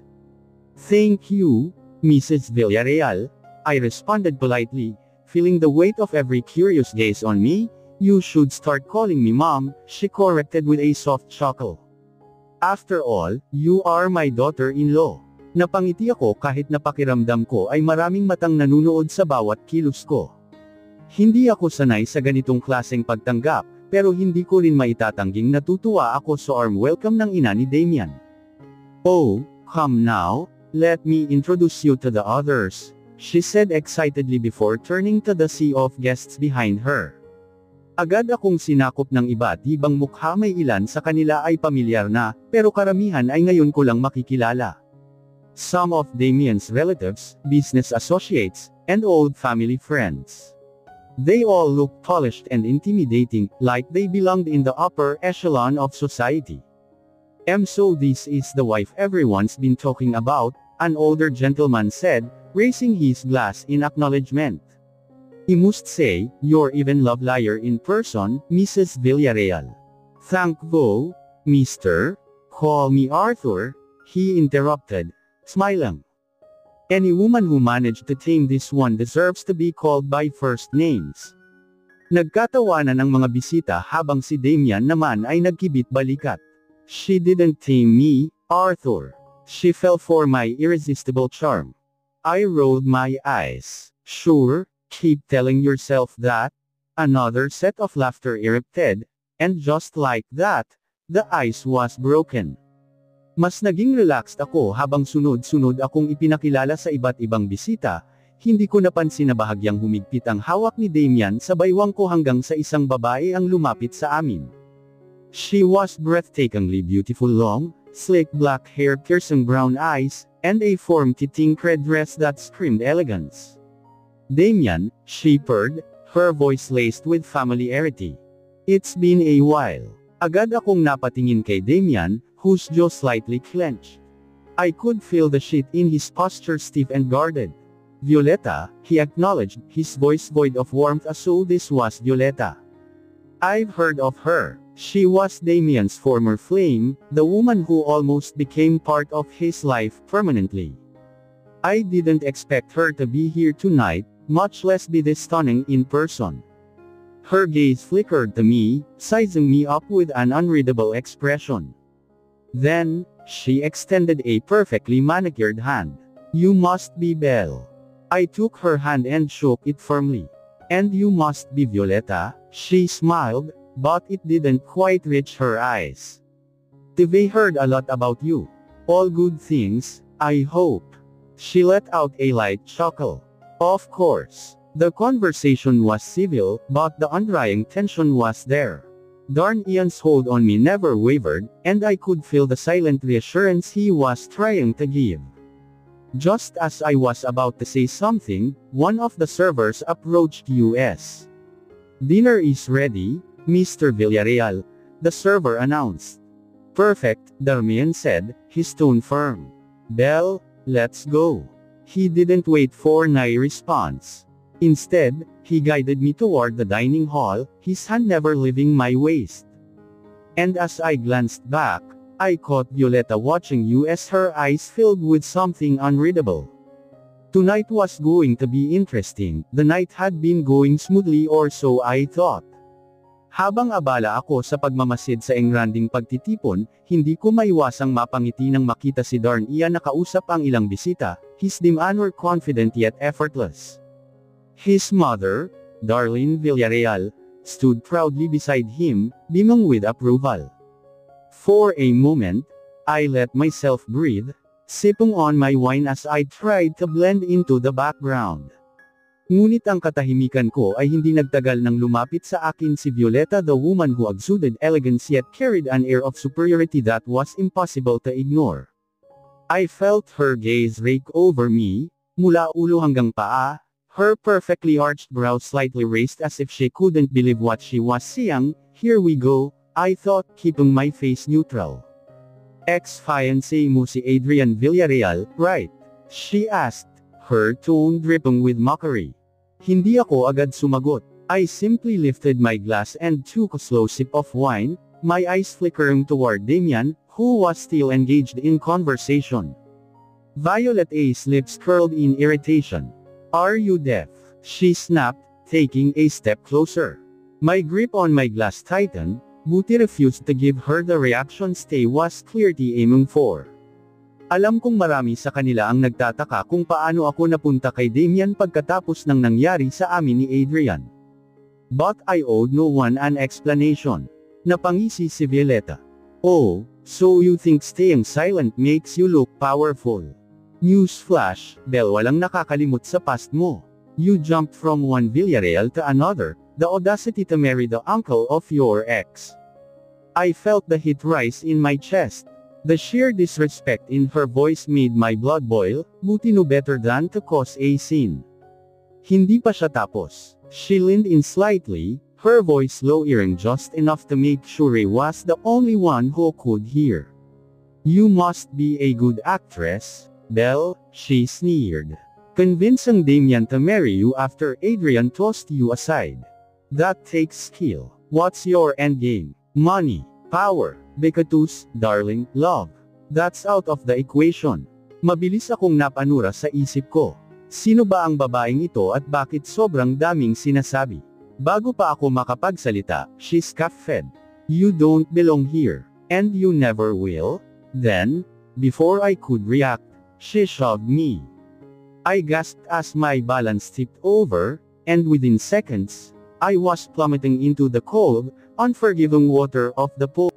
Thank you, Mrs. Villarreal, I responded politely, feeling the weight of every curious gaze on me. You should start calling me Mom, she corrected with a soft chuckle. After all, you are my daughter-in-law. Napangiti ako kahit napakiramdam ko ay maraming matang nanunood sa bawat kilos ko. Hindi ako sanay sa ganitong klaseng pagtanggap, pero hindi ko rin maitatangging natutuwa ako sa warm welcome ng ina ni Damian. "Oh, come now, let me introduce you to the others," she said excitedly before turning to the sea of guests behind her. Agad akong sinakop ng iba't ibang mukha, may ilan sa kanila ay pamilyar na, pero karamihan ay ngayon ko lang makikilala. Some of Damian's relatives, business associates, and old family friends. They all looked polished and intimidating, like they belonged in the upper echelon of society. "So this is the wife everyone's been talking about," an older gentleman said, raising his glass in acknowledgement. "I must say, you're even lovelier in person, Mrs. Villarreal." "Thank you, Mr. Call me Arthur," he interrupted, smiling. "Any woman who managed to tame this one deserves to be called by first names." Nagkatawanan ang mga bisita habang si Damian naman ay nagkibit balikat. "She didn't tame me, Arthur. She fell for my irresistible charm." I rolled my eyes. "Sure, keep telling yourself that." Another set of laughter erupted, and just like that, the ice was broken. Mas naging relaxed ako habang sunod-sunod akong ipinakilala sa iba't ibang bisita, hindi ko napansin na bahagyang humigpit ang hawak ni Damian sa baywang ko hanggang sa isang babae ang lumapit sa amin. She was breathtakingly beautiful, long, slick black hair, piercing brown eyes, and a form-fitting red dress that screamed elegance. "Damian," she purred, her voice laced with familiarity. "It's been a while." Agad akong napatingin kay Damian, whose jaw slightly clenched. I could feel the shit in his posture, stiff and guarded. "Violeta," he acknowledged, his voice void of warmth, as so this was Violeta. "I've heard of her. She was Damian's former flame, the woman who almost became part of his life permanently. I didn't expect her to be here tonight, much less be this stunning in person." Her gaze flickered to me, sizing me up with an unreadable expression. Then, she extended a perfectly manicured hand. "You must be Belle." I took her hand and shook it firmly. "And you must be Violeta," she smiled, but it didn't quite reach her eyes. "They heard a lot about you. All good things, I hope." She let out a light chuckle. Of course. The conversation was civil, but the underlying tension was there. Darn Ian's hold on me never wavered, and I could feel the silent reassurance he was trying to give. Just as I was about to say something, one of the servers approached us. "Dinner is ready, Mr. Villarreal," the server announced. "Perfect," Damian said, his tone firm. "Belle, let's go." He didn't wait for my response. Instead, he guided me toward the dining hall, his hand never leaving my waist. And as I glanced back, I caught Violeta watching us, her eyes filled with something unreadable. Tonight was going to be interesting. The night had been going smoothly, or so I thought. Habang abala ako sa pagmamasid sa engranding pagtitipon, hindi ko maiwasang mapangiti nang makita si Darn Ian nakausap ang ilang bisita, his demeanor confident yet effortless. His mother, Darlene Villarreal, stood proudly beside him, beaming with approval. For a moment, I let myself breathe, sipping on my wine as I tried to blend into the background. Ngunit ang katahimikan ko ay hindi nagtagal nang lumapit sa akin si Violeta, the woman who exuded elegance yet carried an air of superiority that was impossible to ignore. I felt her gaze rake over me, mula ulo hanggang paa, her perfectly arched brow slightly raised as if she couldn't believe what she was seeing. "Here we go," I thought, keeping my face neutral. "Ex-fiancé mo si Adrian Villarreal, right?" she asked, her tone dripping with mockery. Hindi ako agad sumagot. I simply lifted my glass and took a slow sip of wine, my eyes flickering toward Damian, who was still engaged in conversation. Violeta's lips curled in irritation. "Are you deaf?" she snapped, taking a step closer. My grip on my glass tightened, but I refused to give her the reaction Stay was clearly aiming for. Alam kong marami sa kanila ang nagtataka kung paano ako napunta kay Damian pagkatapos ng nangyari sa amin ni Adrian. But I owed no one an explanation. Napangisi si Violeta. Oh, so you think staying silent makes you look powerful. Newsflash, Belle, walang nakakalimot sa past mo. You jumped from one Villarreal to another, the audacity to marry the uncle of your ex. I felt the heat rise in my chest. The sheer disrespect in her voice made my blood boil, buti no better than to cause a scene. Hindi pa siya tapos. She leaned in slightly, her voice lowering just enough to make sure I was the only one who could hear. You must be a good actress, Belle, she sneered. Convincing Damian to marry you after Adrian tossed you aside. That takes skill. What's your endgame? Money, power, bekatus, darling, love. That's out of the equation. Mabilis akong napanura sa isip ko. Sino ba ang babaeng ito at bakit sobrang daming sinasabi? Bago pa ako makapagsalita, she scoffed. You don't belong here. And you never will? Then, before I could react, she shoved me. I gasped as my balance tipped over, and within seconds, I was plummeting into the cold, unforgiving water of the pool.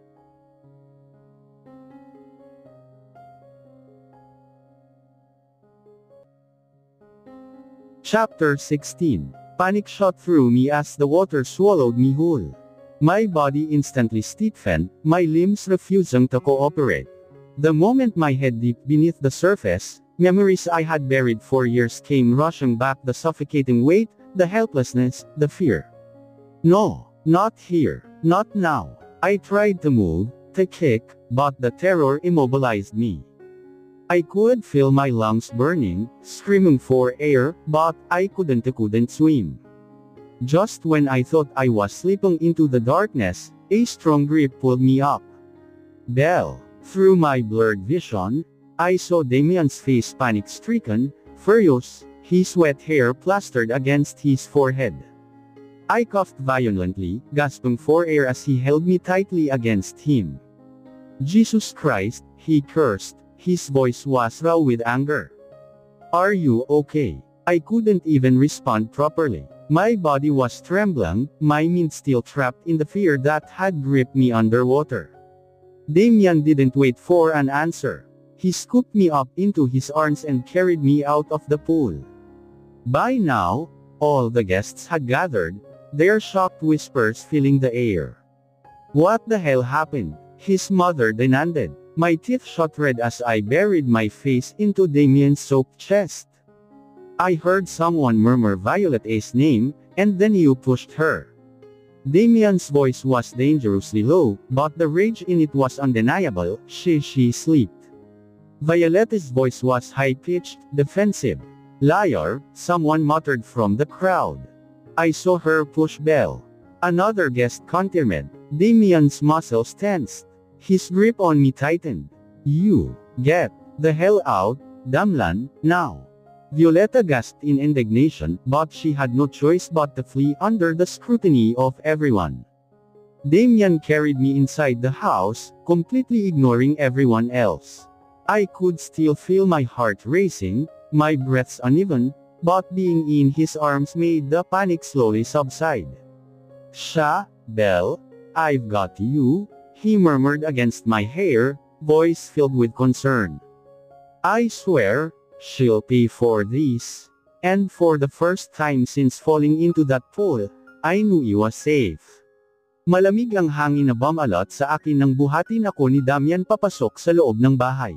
Chapter 16. Panic shot through me as the water swallowed me whole. My body instantly stiffened, my limbs refusing to cooperate. The moment my head dipped beneath the surface, memories I had buried for years came rushing back, the suffocating weight, the helplessness, the fear. No, not here, not now. I tried to move, to kick, but the terror immobilized me. I could feel my lungs burning, screaming for air, but I couldn't swim. Just when I thought I was slipping into the darkness, a strong grip pulled me up. Belle. Through my blurred vision, I saw Damian's face, panic-stricken, furious, his wet hair plastered against his forehead. I coughed violently, gasping for air as he held me tightly against him. Jesus Christ, he cursed, his voice was raw with anger. Are you okay? I couldn't even respond properly. My body was trembling, my mind still trapped in the fear that had gripped me underwater. Damian didn't wait for an answer. He scooped me up into his arms and carried me out of the pool. By now, all the guests had gathered, their shocked whispers filling the air. What the hell happened? His mother demanded. My teeth shot red as I buried my face into Damian's soaked chest. I heard someone murmur Violet's name, and then you pushed her. Damian's voice was dangerously low, but the rage in it was undeniable. She slept. Violet's voice was high-pitched, defensive. Liar, someone muttered from the crowd. I saw her push Belle. Another guest confirmed. Damian's muscles tensed. His grip on me tightened. You, get the hell out, Damlan, now. Violeta gasped in indignation, but she had no choice but to flee under the scrutiny of everyone. Damian carried me inside the house, completely ignoring everyone else. I could still feel my heart racing, my breaths uneven, but being in his arms made the panic slowly subside. Sha, Belle, I've got you, he murmured against my hair, voice filled with concern. I swear, she'll pay for this. And for the first time since falling into that pool, I knew I was safe. Malamig ang hangin na bumalot sa akin nang buhatin ako ni Damian papasok sa loob ng bahay.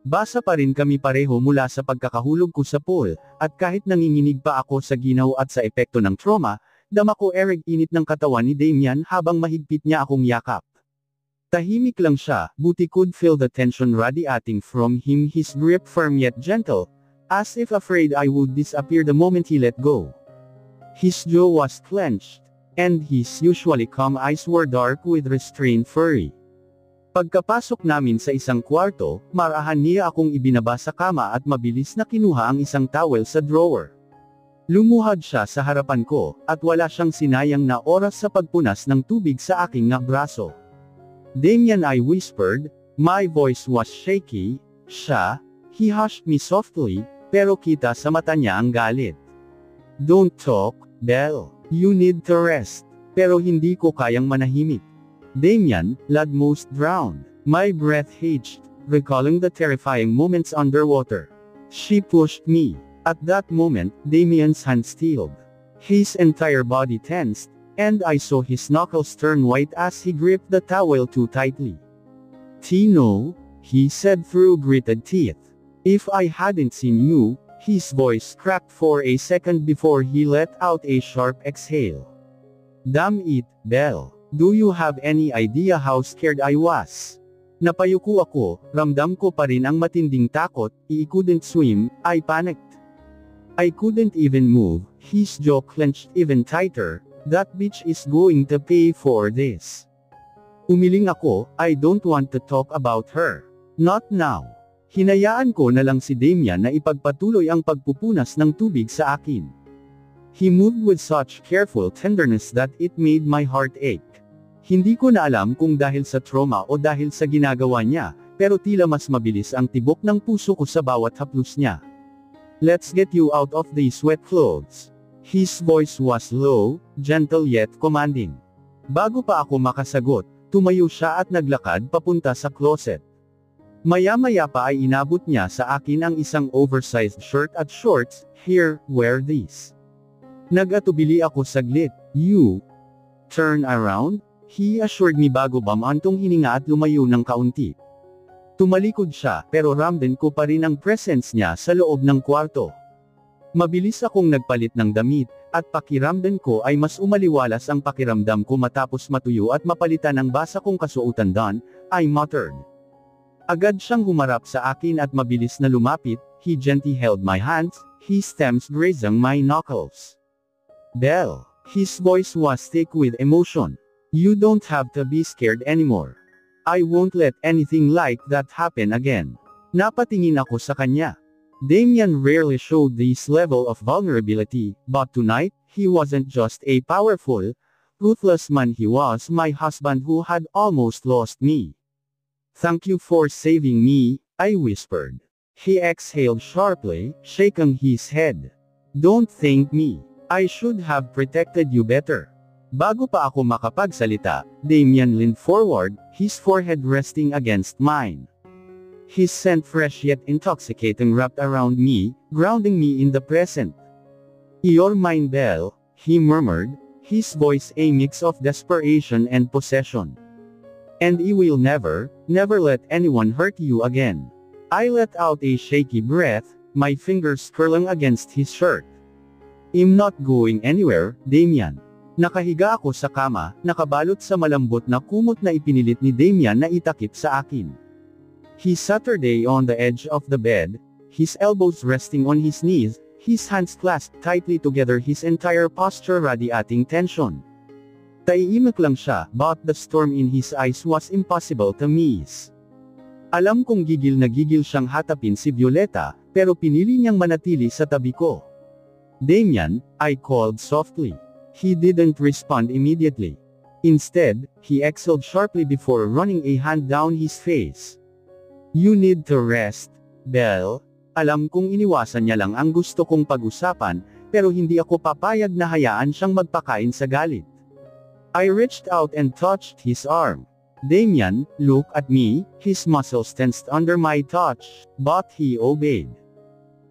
Basa pa rin kami pareho mula sa pagkakahulog ko sa pool, at kahit nanginginig pa ako sa ginaw at sa epekto ng trauma, dama ko init ng katawan ni Damian habang mahigpit niya akong yakap. Tahimik lang siya, but I could feel the tension radiating from him, his grip firm yet gentle, as if afraid I would disappear the moment he let go. His jaw was clenched, and his usually calm eyes were dark with restrained fury. Pagkapasok namin sa isang kwarto, marahan niya akong ibinaba sa kama at mabilis na kinuha ang isang towel sa drawer. Lumuhad siya sa harapan ko, at wala siyang sinayang na oras sa pagpunas ng tubig sa aking braso. Damian, I whispered, my voice was shaky. Siya, he hushed me softly, pero kita sa mata niya ang galit. Don't talk, Belle. You need to rest. Pero hindi ko kayang manahimik. Damian, Ludmost drowned. My breath hitched, recalling the terrifying moments underwater. She pushed me. At that moment, Damian's hand stilled. His entire body tensed, and I saw his knuckles turn white as he gripped the towel too tightly. "Tino," he said through gritted teeth. "If I hadn't seen you," his voice cracked for a second before he let out a sharp exhale. "Damn it, Belle. Do you have any idea how scared I was?" Napayuko ako, ramdam ko pa rin ang matinding takot, I couldn't swim, I panicked. I couldn't even move, his jaw clenched even tighter. That bitch is going to pay for this. Umiling ako, I don't want to talk about her. Not now. Hinayaan ko na lang si Damian na ipagpatuloy ang pagpupunas ng tubig sa akin. He moved with such careful tenderness that it made my heart ache. Hindi ko na alam kung dahil sa trauma o dahil sa ginagawa niya, pero tila mas mabilis ang tibok ng puso ko sa bawat haplos niya. "Let's get you out of these wet clothes." His voice was low, gentle yet commanding. Bago pa ako makasagot, tumayo siya at naglakad papunta sa closet. Maya-maya pa ay inabot niya sa akin ang isang oversized shirt at shorts. "Here, wear these." Nag-atubili ako saglit. "You turn around?" He assured me bago bamantong hininga at lumayo ng kaunti. Tumalikod siya, pero ramdam ko pa rin ang presence niya sa loob ng kwarto. Mabilis akong nagpalit ng damit, at pakiramdam ko ay mas umaliwalas ang pakiramdam ko matapos matuyo at mapalitan ang basa kong kasuotan doon, I muttered. Agad siyang humarap sa akin at mabilis na lumapit, he gently held my hands, his thumbs grazing my knuckles. "Belle." His voice was thick with emotion. "You don't have to be scared anymore. I won't let anything like that happen again." Napatingin ako sa kanya. Damian rarely showed this level of vulnerability, but tonight, he wasn't just a powerful, ruthless man, he was my husband who had almost lost me. "Thank you for saving me," I whispered. He exhaled sharply, shaking his head. "Don't thank me. I should have protected you better." Bago pa ako makapagsalita, Damian leaned forward, his forehead resting against mine. His scent fresh yet intoxicating wrapped around me, grounding me in the present. "You're mine, Belle," he murmured, his voice a mix of desperation and possession. "And I will never, never let anyone hurt you again." I let out a shaky breath, my fingers curling against his shirt. "I'm not going anywhere, Damian." Nakahiga ako sa kama, nakabalot sa malambot na kumot na ipinilit ni Damian na itakip sa akin. He sat on the edge of the bed, his elbows resting on his knees, his hands clasped tightly together, his entire posture radiating tension. Tahimik lang siya, but the storm in his eyes was impossible to miss. Alam kong gigil na gigil siyang hatapin si Violeta, pero pinili niyang manatili sa tabi ko. "Damian," I called softly. He didn't respond immediately. Instead, he exhaled sharply before running a hand down his face. "You need to rest, Belle." Alam kong iniwasan niya lang ang gusto kong pag-usapan, pero hindi ako papayag na hayaan siyang magpakain sa galit. I reached out and touched his arm. "Damian, look at me," his muscles tensed under my touch, but he obeyed.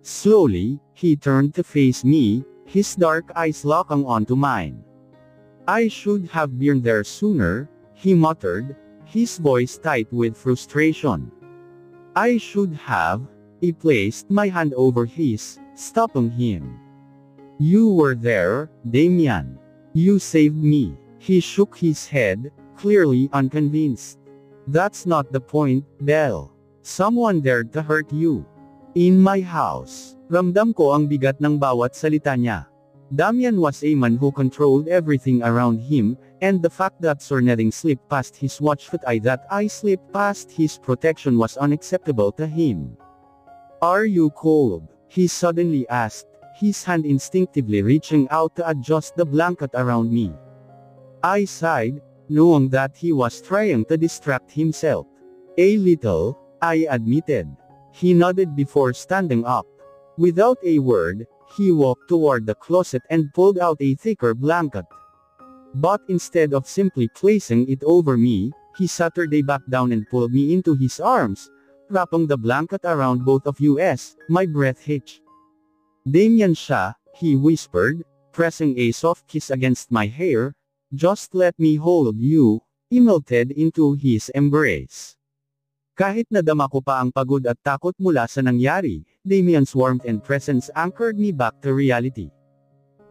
Slowly, he turned to face me, his dark eyes locking onto mine. "I should have been there sooner," he muttered, his voice tight with frustration. "I should have." I placed my hand over his, stopping him. "You were there, Damian. You saved me." He shook his head, clearly unconvinced. "That's not the point, Belle. Someone dared to hurt you. In my house." Ramdam ko ang bigat ng bawat salita niya. Damian was a man who controlled everything around him, and the fact that Sornething slipped past his watchfoot eye, that I slipped past his protection, was unacceptable to him. "Are you cold?" he suddenly asked, his hand instinctively reaching out to adjust the blanket around me. I sighed, knowing that he was trying to distract himself. "A little," I admitted. He nodded before standing up. Without a word, He walked toward the closet and pulled out a thicker blanket. But instead of simply placing it over me, he Saturday back down and pulled me into his arms, wrapping the blanket around both of us. My breath hitched. Damian siya, he whispered, pressing a soft kiss against my hair. Just let me hold you. I melted into his embrace. Kahit nadama ko pa ang pagod at takot mula sa nangyari, Damian's warmth and presence anchored me back to reality.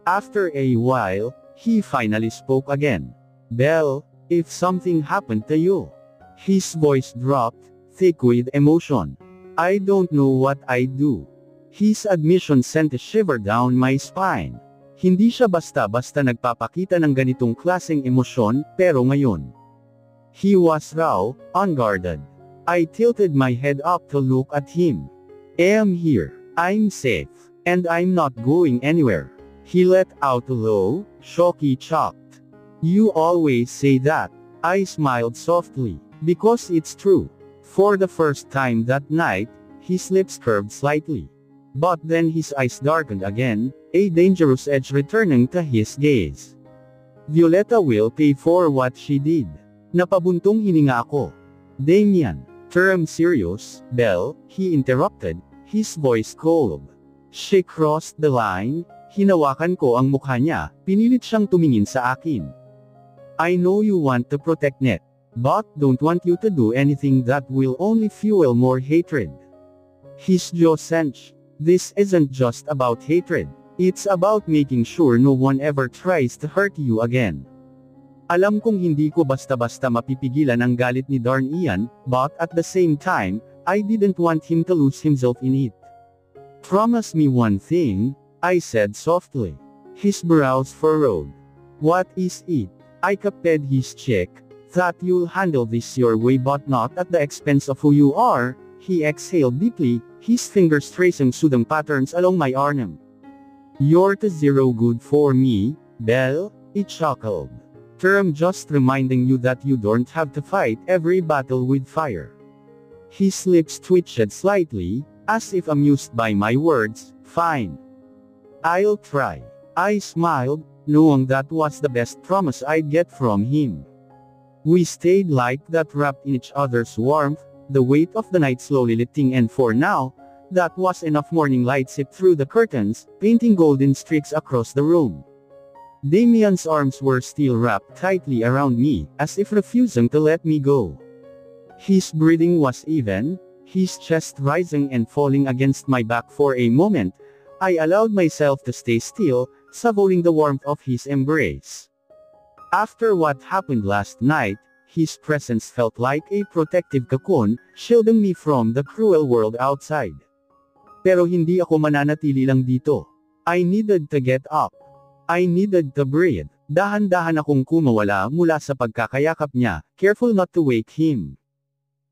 After a while, he finally spoke again. Belle, if something happened to you. His voice dropped, thick with emotion. I don't know what I'd do. His admission sent a shiver down my spine. Hindi siya basta-basta nagpapakita ng ganitong klaseng emosyon, pero ngayon. He was raw, unguarded. I tilted my head up to look at him. I'm here. I'm safe. And I'm not going anywhere. He let out a low, shocky chocked. You always say that. I smiled softly. Because it's true. For the first time that night, his lips curved slightly. But then his eyes darkened again, a dangerous edge returning to his gaze. Violetta will pay for what she did. Napabuntong hininga ako. Damian, term serious, Belle, he interrupted, his voice cold. She crossed the line, hinawakan ko ang mukha niya, pinilit siyang tumingin sa akin. I know you want to protect Ned, but don't want you to do anything that will only fuel more hatred. His jaw clenched. This isn't just about hatred. It's about making sure no one ever tries to hurt you again. Alam kong hindi ko basta-basta mapipigilan ang galit ni Darn Ian, but at the same time, I didn't want him to lose himself in it. Promise me one thing, I said softly. His brows furrowed. What is it? I cupped his cheek. That you'll handle this your way but not at the expense of who you are. He exhaled deeply, his fingers tracing soothing patterns along my arm. You're to zero good for me, Belle, it chuckled. Term just reminding you that you don't have to fight every battle with fire. His lips twitched slightly, as if amused by my words. Fine. I'll try. I smiled, knowing that was the best promise I'd get from him. We stayed like that, wrapped in each other's warmth, the weight of the night slowly lifting, and for now, that was enough. Morning light seeped through the curtains, painting golden streaks across the room. Damian's arms were still wrapped tightly around me, as if refusing to let me go. His breathing was even, his chest rising and falling against my back. For a moment, I allowed myself to stay still, savoring the warmth of his embrace. After what happened last night, his presence felt like a protective cocoon, shielding me from the cruel world outside. Pero hindi ako mananatili lang dito. I needed to get up. I needed to breathe. Dahan-dahan akong kumawala mula sa pagkakayakap niya, careful not to wake him.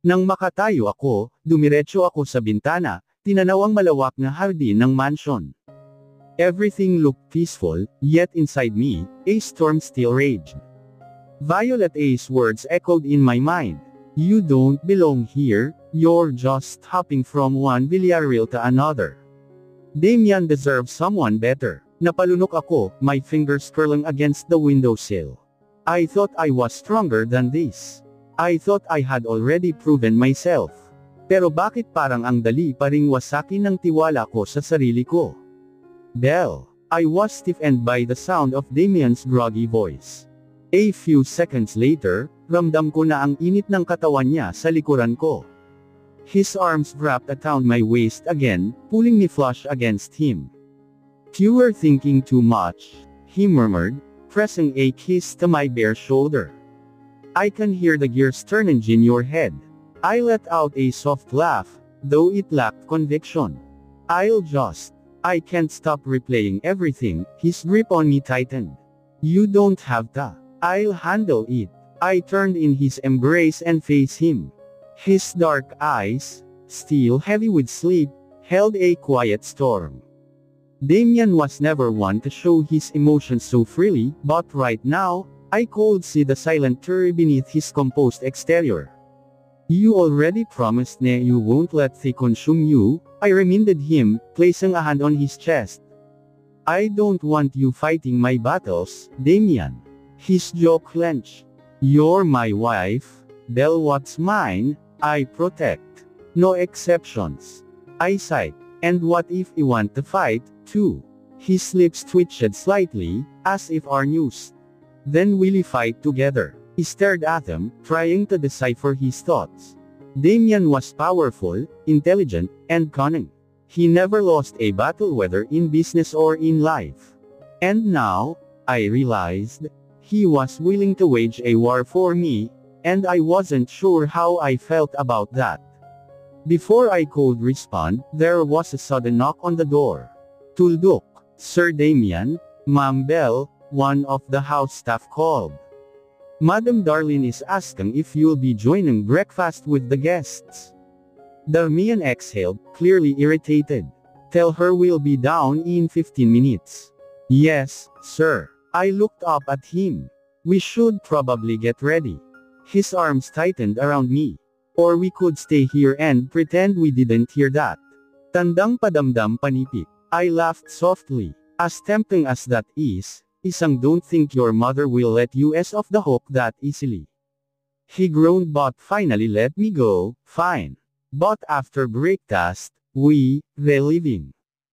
Nang makatayo ako, dumiretso ako sa bintana, tinanaw ang malawak na hardin ng mansion. Everything looked peaceful, yet inside me, a storm still raged. Violet A's words echoed in my mind. You don't belong here, you're just hopping from one Villarreal to another. Damian deserves someone better. Napalunok ako, my fingers curling against the windowsill. I thought I was stronger than this. I thought I had already proven myself. Pero bakit parang ang dali pa ring wasakin ng tiwala ko sa sarili ko? Belle. I was stiffened by the sound of Damian's groggy voice. A few seconds later, ramdam ko na ang init ng katawan niya sa likuran ko. His arms wrapped around my waist again, pulling me flush against him. You were thinking too much, he murmured, pressing a kiss to my bare shoulder. I can hear the gears turning in your head. I let out a soft laugh, though it lacked conviction. I can't stop replaying everything. His grip on me tightened. You don't have to. I'll handle it. I turned in his embrace and faced him. His dark eyes, still heavy with sleep, held a quiet storm. Damian was never one to show his emotions so freely, but right now, I could see the silent fury beneath his composed exterior. You already promised me you won't let they consume you, I reminded him, placing a hand on his chest. I don't want you fighting my battles, Damian. His jaw clenched. You're my wife, Belle. What's mine, I protect. No exceptions. I sighed. And what if we want to fight, too? His lips twitched slightly, as if amused. Then will we fight together? He stared at him, trying to decipher his thoughts. Damian was powerful, intelligent, and cunning. He never lost a battle whether in business or in life. And now, I realized, he was willing to wage a war for me, and I wasn't sure how I felt about that. Before I could respond, there was a sudden knock on the door. Tuldok, Sir Damian, Ma'am Belle, one of the house staff called. Madam Darlene is asking if you'll be joining breakfast with the guests. Damian exhaled, clearly irritated. Tell her we'll be down in 15 minutes. Yes, sir. I looked up at him. We should probably get ready. His arms tightened around me. Or we could stay here and pretend we didn't hear that. Tandang padamdam panipik. I laughed softly. As tempting as that is, isang don't think your mother will let you off the hook that easily. He groaned but finally let me go. Fine. But after breakfast, we, leaving.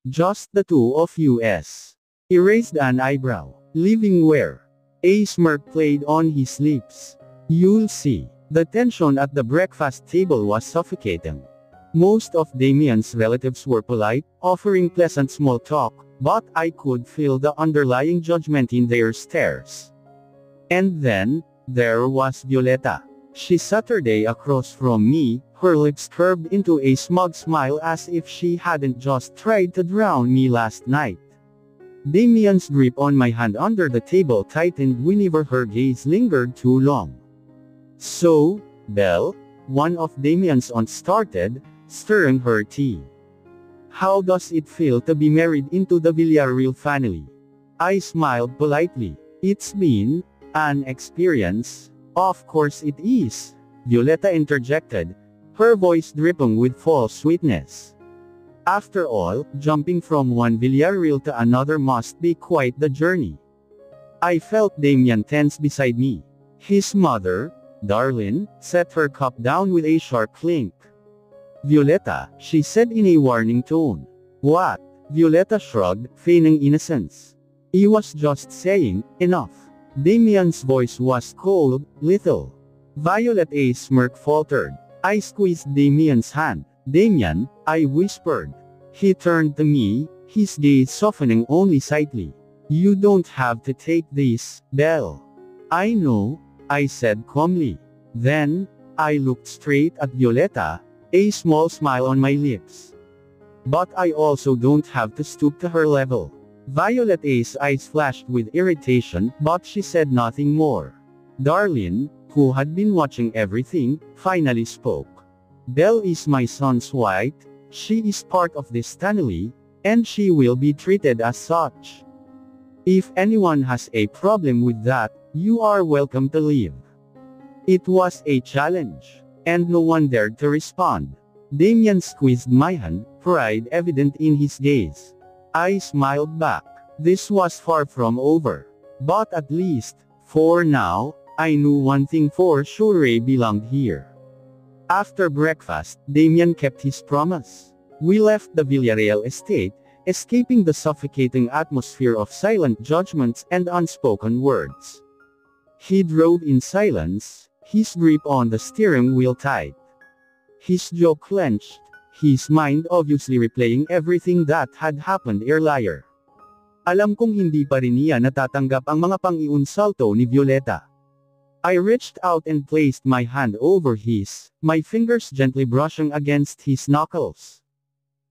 Just the two of us. He raised an eyebrow. Leaving where? A smirk played on his lips. You'll see. The tension at the breakfast table was suffocating. Most of Damian's relatives were polite, offering pleasant small talk, but I could feel the underlying judgment in their stares. And then, there was Violeta. She sat across from me, her lips curved into a smug smile as if she hadn't just tried to drown me last night. Damian's grip on my hand under the table tightened whenever her gaze lingered too long. So, Belle, one of Damian's aunts started, stirring her tea. How does it feel to be married into the Villarreal family? I smiled politely. It's been an experience. Of course it is, Violeta interjected, her voice dripping with false sweetness. After all, jumping from one Villarreal to another must be quite the journey. I felt Damian tense beside me. His mother, Darlene, set her cup down with a sharp clink. Violeta, she said in a warning tone. What? Violeta shrugged, feigning innocence. He was just saying, enough. Damian's voice was cold, little. Violeta's smirk faltered. I squeezed Damian's hand. Damian, I whispered. He turned to me, his gaze softening only slightly. You don't have to take this, Belle. I know, I said calmly. Then, I looked straight at Violeta, a small smile on my lips. But I also don't have to stoop to her level. Violeta's eyes flashed with irritation, but she said nothing more. Darlene, who had been watching everything, finally spoke. Belle is my son's wife, she is part of this family, and she will be treated as such. If anyone has a problem with that, you are welcome to leave. It was a challenge, and no one dared to respond. Damian squeezed my hand, pride evident in his gaze. I smiled back. This was far from over. But at least, for now, I knew one thing for sure: Ray belonged here. After breakfast, Damian kept his promise. We left the Villarreal estate, escaping the suffocating atmosphere of silent judgments and unspoken words. He drove in silence, his grip on the steering wheel tight. His jaw clenched, his mind obviously replaying everything that had happened earlier. Alam kong hindi pa rin niya natatanggap ang mga pang-iinsulto ni Violeta. I reached out and placed my hand over his, my fingers gently brushing against his knuckles.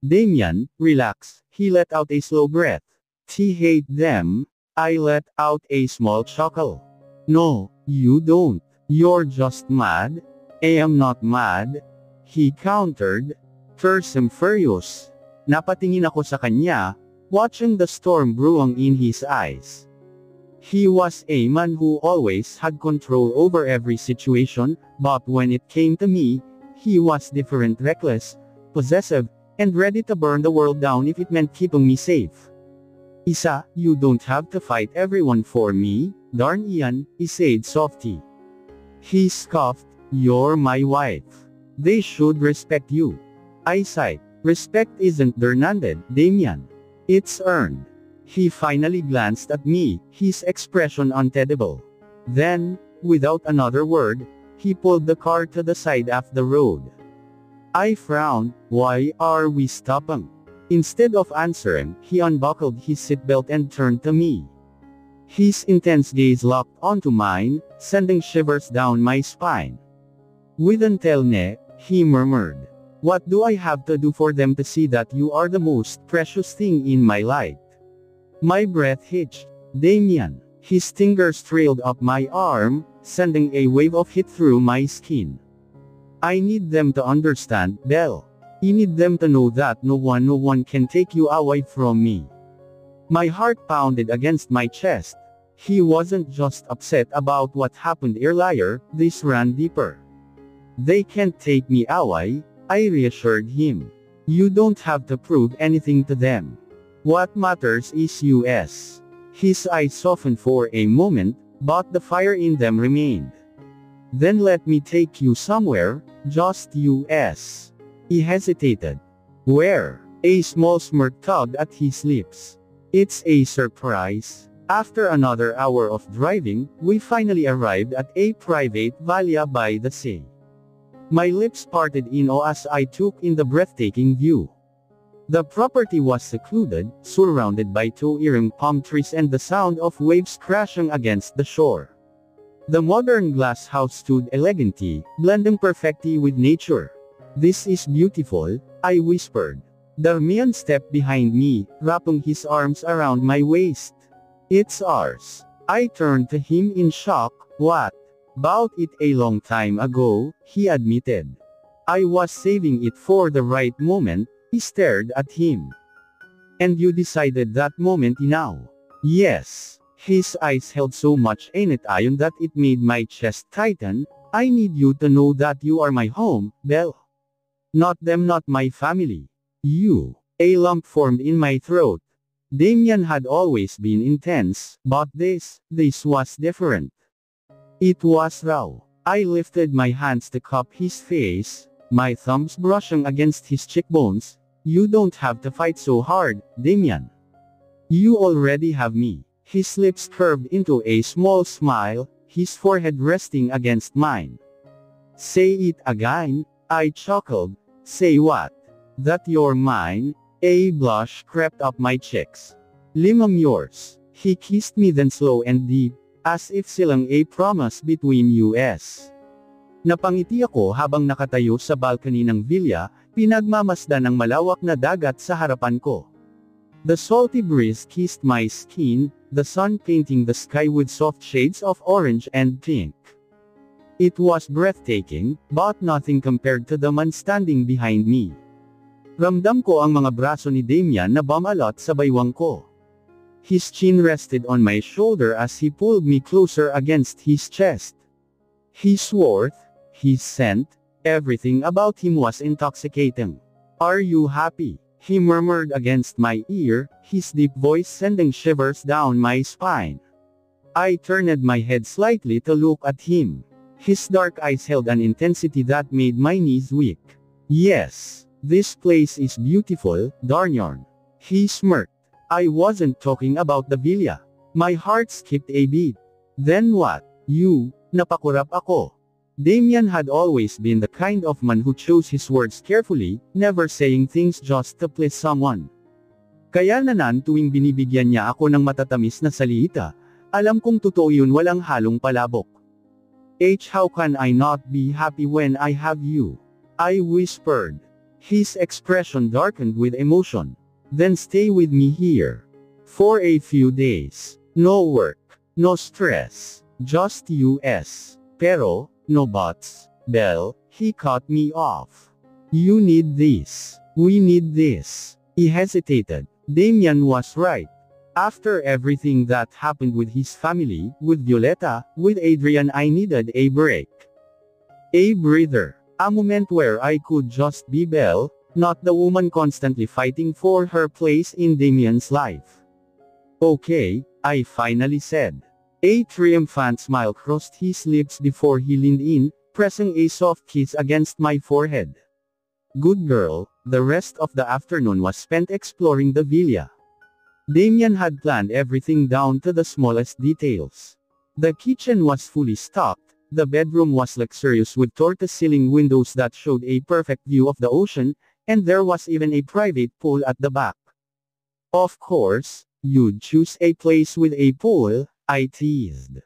Damian, relax, he let out a slow breath. He hate them. I let out a small chuckle. No, you don't. You're just mad. I am not mad. He countered. Curse him furious. Napatingin ako sa kanya, watching the storm brewing in his eyes. He was a man who always had control over every situation, but when it came to me, he was different, reckless, possessive, and ready to burn the world down if it meant keeping me safe. Isa, you don't have to fight everyone for me, darn Ian, he said softly. He scoffed, you're my wife. They should respect you. I sighed. Respect isn't demanded, Damian. It's earned. He finally glanced at me, his expression untenable. Then, without another word, he pulled the car to the side of the road. I frowned. Why are we stopping? Instead of answering, he unbuckled his seatbelt and turned to me. His intense gaze locked onto mine, sending shivers down my spine. With until he murmured. What do I have to do for them to see that you are the most precious thing in my life? My breath hitched. Damian. His fingers trailed up my arm, sending a wave of heat through my skin. I need them to understand, Belle. I need them to know that no one can take you away from me. My heart pounded against my chest. He wasn't just upset about what happened earlier, this ran deeper. They can't take me away, I reassured him. You don't have to prove anything to them. What matters is us. His eyes softened for a moment, but the fire in them remained. Then let me take you somewhere, just us. He hesitated. Where? A small smirk tugged at his lips. It's a surprise. After another hour of driving, we finally arrived at a private villa by the sea. My lips parted in awe as I took in the breathtaking view. The property was secluded, surrounded by towering palm trees and the sound of waves crashing against the shore. The modern glass house stood elegantly, blending perfectly with nature. This is beautiful, I whispered. Damian stepped behind me, wrapping his arms around my waist. It's ours. I turned to him in shock. What? Bought it a long time ago, he admitted. I was saving it for the right moment. He stared at him. And you decided that moment now? Yes. His eyes held so much iron that it made my chest tighten. I need you to know that you are my home, Belle. Not them, not my family. You. A lump formed in my throat. Damian had always been intense, but this was different. It was raw. I lifted my hands to cup his face, my thumbs brushing against his cheekbones. You don't have to fight so hard, Damian. You already have me. His lips curved into a small smile, his forehead resting against mine. Say it again, I chuckled. Say what? That you're mine? A blush crept up my cheeks. I'm yours. He kissed me then slow and deep, as if silang a promise between us. Napangiti ako habang nakatayo sa balcony ng villa, pinagmamasdan ng malawak na dagat sa harapan ko. The salty breeze kissed my skin, the sun painting the sky with soft shades of orange and pink. It was breathtaking, but nothing compared to the man standing behind me. Ramdam ko ang mga braso ni Damian na bumalot sa baywang ko. His chin rested on my shoulder as he pulled me closer against his chest. His warmth, his scent, everything about him was intoxicating. Are you happy? He murmured against my ear, his deep voice sending shivers down my spine. I turned my head slightly to look at him. His dark eyes held an intensity that made my knees weak. Yes, this place is beautiful, Darnyon. He smirked. I wasn't talking about the villa. My heart skipped a beat. Then what? You, napakurap ako. Damian had always been the kind of man who chose his words carefully, never saying things just to please someone. Kaya naman tuwing binibigyan niya ako ng matatamis na salita, alam kong totoo yun, walang halong palabok. How can I not be happy when I have you? I whispered. His expression darkened with emotion. Then stay with me here. For a few days. No work. No stress. Just us. Pero, no buts, Belle, he cut me off. You need this. We need this. He hesitated. Damian was right. After everything that happened with his family, with Violetta, with Adrian, I needed a break. A breather. A moment where I could just be Belle, not the woman constantly fighting for her place in Damian's life. Okay, I finally said. A triumphant smile crossed his lips before he leaned in, pressing a soft kiss against my forehead. Good girl. The rest of the afternoon was spent exploring the villa. Damien had planned everything down to the smallest details. The kitchen was fully stocked, the bedroom was luxurious with tortoise-ceiling windows that showed a perfect view of the ocean, and there was even a private pool at the back. Of course, you'd choose a place with a pool, I teased.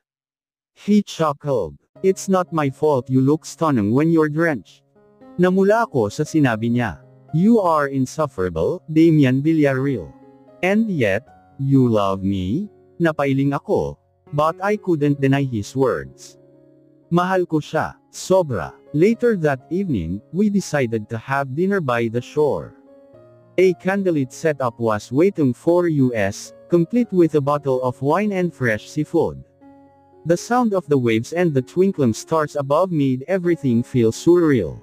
He chuckled. It's not my fault you look stunning when you're drenched. Namula ako sa sinabi niya. You are insufferable, Damien Villarreal. And yet, you love me? Napailing ako, but I couldn't deny his words. Mahal ko siya, sobra. Later that evening, we decided to have dinner by the shore. A candlelit setup was waiting for us, complete with a bottle of wine and fresh seafood. The sound of the waves and the twinkling stars above made everything feel surreal.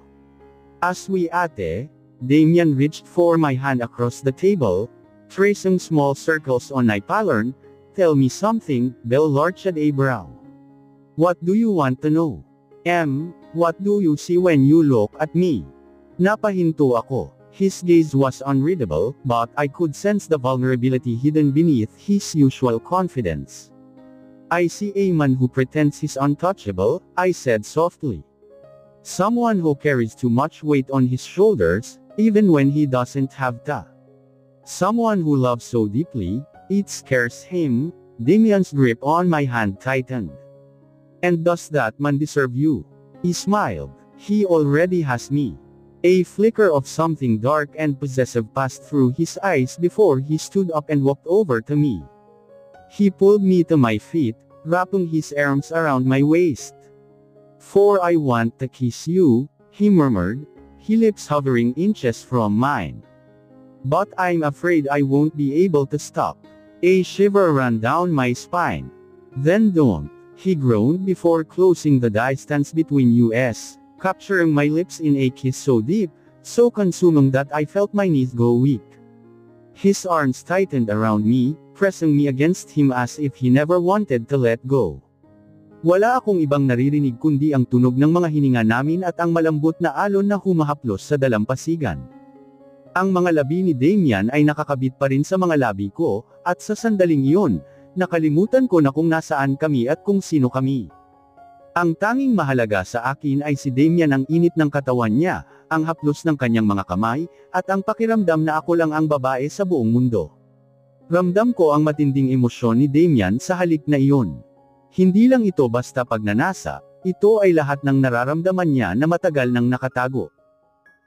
As we ate, Damien reached for my hand across the table, tracing small circles on my palm. Tell me something, Belle arched a brow. What do you want to know? What do you see when you look at me? Napahinto ako. His gaze was unreadable, but I could sense the vulnerability hidden beneath his usual confidence. I see a man who pretends he's untouchable, I said softly. Someone who carries too much weight on his shoulders, even when he doesn't have to. Someone who loves so deeply, it scares him. Damien's grip on my hand tightened. And does that man deserve you? He smiled. He already has me. A flicker of something dark and possessive passed through his eyes before he stood up and walked over to me. He pulled me to my feet, wrapping his arms around my waist. For I want to kiss you, he murmured, his lips hovering inches from mine. But I'm afraid I won't be able to stop. A shiver ran down my spine. Then don't, he groaned before closing the distance between us, capturing my lips in a kiss so deep, so consuming that I felt my knees go weak. His arms tightened around me, pressing me against him as if he never wanted to let go. Wala akong ibang naririnig kundi ang tunog ng mga hininga namin at ang malambot na alon na humahaplos sa dalampasigan. Ang mga labi ni Damien ay nakakabit pa rin sa mga labi ko, at sa sandaling iyon, nakalimutan ko na kung nasaan kami at kung sino kami. Ang tanging mahalaga sa akin ay si Damien, ang init ng katawan niya, ang haplos ng kanyang mga kamay, at ang pakiramdam na ako lang ang babae sa buong mundo. Ramdam ko ang matinding emosyon ni Damien sa halik na iyon. Hindi lang ito basta pagnanasa, ito ay lahat ng nararamdaman niya na matagal nang nakatago.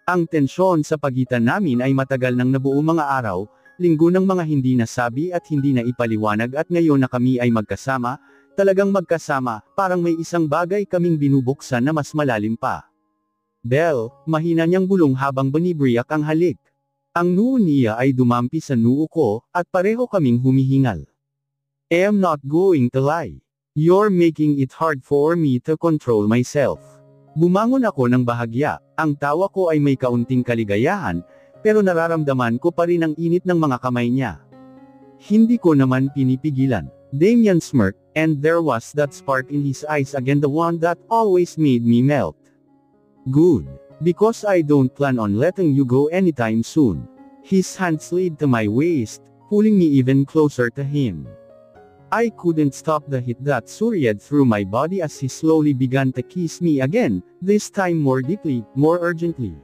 Ang tensyon sa pagitan namin ay matagal nang nabuo, mga araw, linggo ng mga hindi nasabi at hindi na ipaliwanag, at ngayon na kami ay magkasama, talagang magkasama, parang may isang bagay kaming binubuksan na mas malalim pa. Belle, mahina niyang bulong habang binibriyak ang halik. Ang noo niya ay dumampi sa noo ko, at pareho kaming humihingal. I'm not going to lie. You're making it hard for me to control myself. Bumangon ako ng bahagya, ang tawa ko ay may kaunting kaligayahan, pero nararamdaman ko pa rin ang init ng mga kamay niya. Hindi ko naman pinipigilan. Damien smirked, and there was that spark in his eyes again, the one that always made me melt. Good. Because I don't plan on letting you go anytime soon. His hand slid to my waist, pulling me even closer to him. I couldn't stop the heat that surged through my body as he slowly began to kiss me again, this time more deeply, more urgently.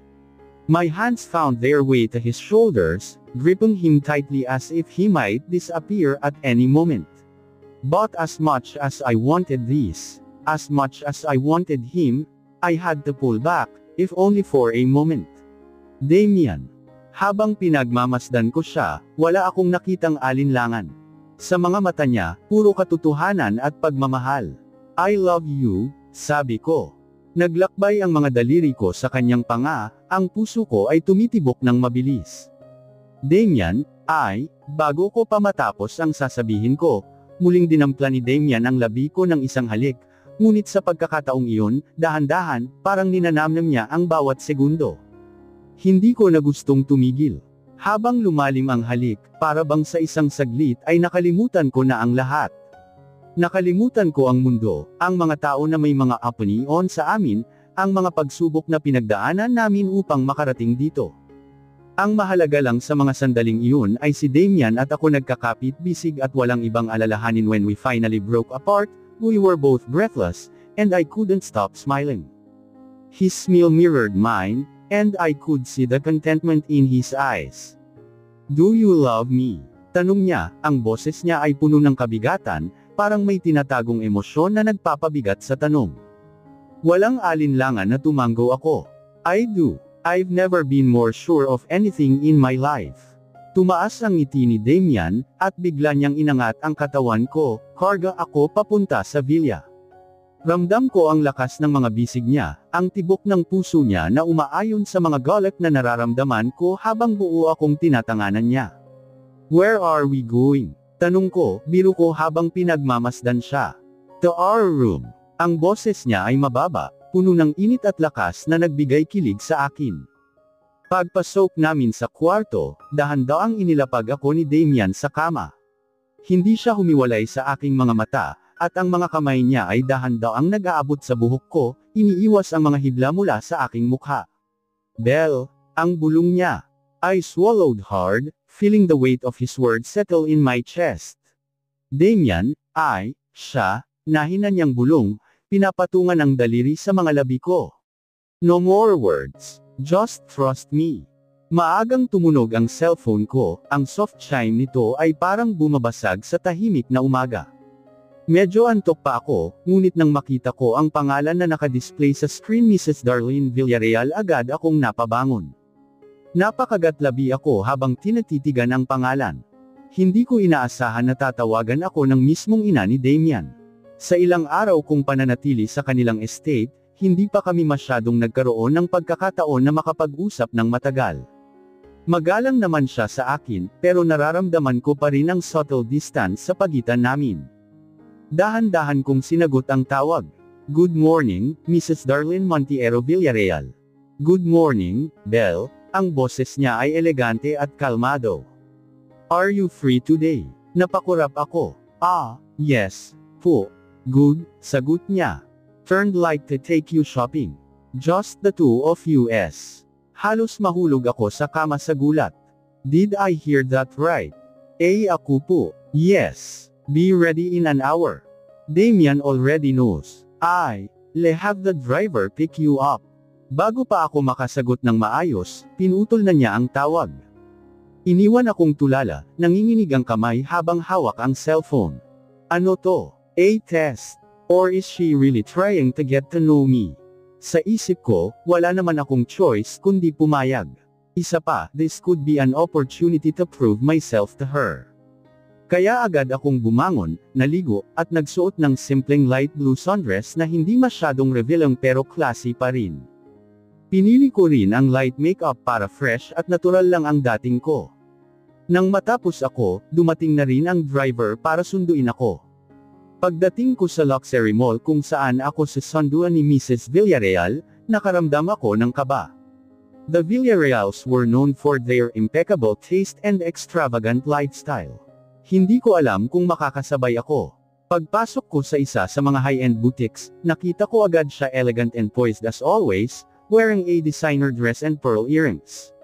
My hands found their way to his shoulders, gripping him tightly as if he might disappear at any moment. But as much as I wanted this, as much as I wanted him, I had to pull back, if only for a moment. Damien. Habang pinagmamasdan ko siya, wala akong nakitang alinlangan. Sa mga mata niya, puro katotohanan at pagmamahal. I love you, sabi ko. Naglakbay ang mga daliri ko sa kanyang panga, ang puso ko ay tumitibok ng mabilis. Damien, bago ko pa matapos ang sasabihin ko, muling dinampla ni Damien ang labi ko ng isang halik, ngunit sa pagkakataong iyon, dahan-dahan, parang ninanamnam niya ang bawat segundo. Hindi ko na gustong tumigil. Habang lumalim ang halik, para bang sa isang saglit ay nakalimutan ko na ang lahat. Nakalimutan ko ang mundo, ang mga tao na may mga opinion sa amin, ang mga pagsubok na pinagdaanan namin upang makarating dito. Ang mahalaga lang sa mga sandaling iyon ay si Damian at ako nagkakapit-bisig at walang ibang alalahanin when we finally broke apart. We were both breathless, and I couldn't stop smiling. His smile mirrored mine, and I could see the contentment in his eyes. "Do you love me?" Tanong niya, ang boses niya ay puno ng kabigatan, parang may tinatagong emosyon na nagpapabigat sa tanong. Walang alinlangan na tumanggo ako. "I do. I've never been more sure of anything in my life." Tumaas ang ngiti ni Damian, at bigla niyang inangat ang katawan ko, karga ako papunta sa villa. Ramdam ko ang lakas ng mga bisig niya, ang tibok ng puso niya na umaayon sa mga galak na nararamdaman ko habang buo akong tinatanganan niya. "Where are we going?" Tanong ko, biro ko habang pinagmamasdan siya. "To our room." Ang boses niya ay mababa, puno ng init at lakas na nagbigay kilig sa akin. Pagpasok namin sa kwarto, dahan-daang inilapag ako ni Damian sa kama. Hindi siya humiwalay sa aking mga mata, at ang mga kamay niya ay dahan-daang nag-aabot sa buhok ko, iniiwas ang mga hibla mula sa aking mukha. "Belle," ang bulong niya. I swallowed hard, feeling the weight of his words settle in my chest. "Damian," siya, nahina niyang bulong, pinapatungan ang daliri sa mga labi ko. "No more words. Just trust me." Maagang tumunog ang cellphone ko, ang soft chime nito ay parang bumabasag sa tahimik na umaga. Medyo antok pa ako, ngunit nang makita ko ang pangalan na nakadisplay sa screen Mrs. Darlene Villarreal agad akong napabangon. Napakagatlabi ako habang tinatitigan ang pangalan. Hindi ko inaasahan na tatawagan ako ng mismong ina ni Damian. Sa ilang araw kong pananatili sa kanilang estate, hindi pa kami masyadong nagkaroon ng pagkakataon na makapag-usap ng matagal. Magalang naman siya sa akin, pero nararamdaman ko pa rin ang subtle distance sa pagitan namin. Dahan-dahan kong sinagot ang tawag. "Good morning, Mrs. Darlene Montiero Villarreal." "Good morning, Belle." Ang boses niya ay elegante at kalmado. "Are you free today?" Napakurap ako. Yes, po." "Good," sagot niya. "Turned like to take you shopping. Just the two of us." Halos mahulog ako sa kama sa gulat. Did I hear that right? Ako po. "Yes. Be ready in an hour. Damian already knows. I'll have the driver pick you up." Bago pa ako makasagot ng maayos, pinutol na niya ang tawag. Iniwan akong tulala, nanginginig ang kamay habang hawak ang cellphone. Ano to? A test? Or is she really trying to get to know me? Sa isip ko, wala naman akong choice kundi pumayag. Isa pa, this could be an opportunity to prove myself to her. Kaya agad akong bumangon, naligo, at nagsuot ng simpleng light blue sundress na hindi masyadong revealing pero classy pa rin. Pinili ko rin ang light makeup para fresh at natural lang ang dating ko. Nang matapos ako, dumating na rin ang driver para sunduin ako. Pagdating ko sa luxury mall kung saan ako susunduan ni Mrs. Villarreal, nakaramdam ako ng kaba. The Villarreals were known for their impeccable taste and extravagant lifestyle. Hindi ko alam kung makakasabay ako. Pagpasok ko sa isa sa mga high-end boutiques, nakita ko agad siya elegant and poised as always, wearing a designer dress and pearl earrings.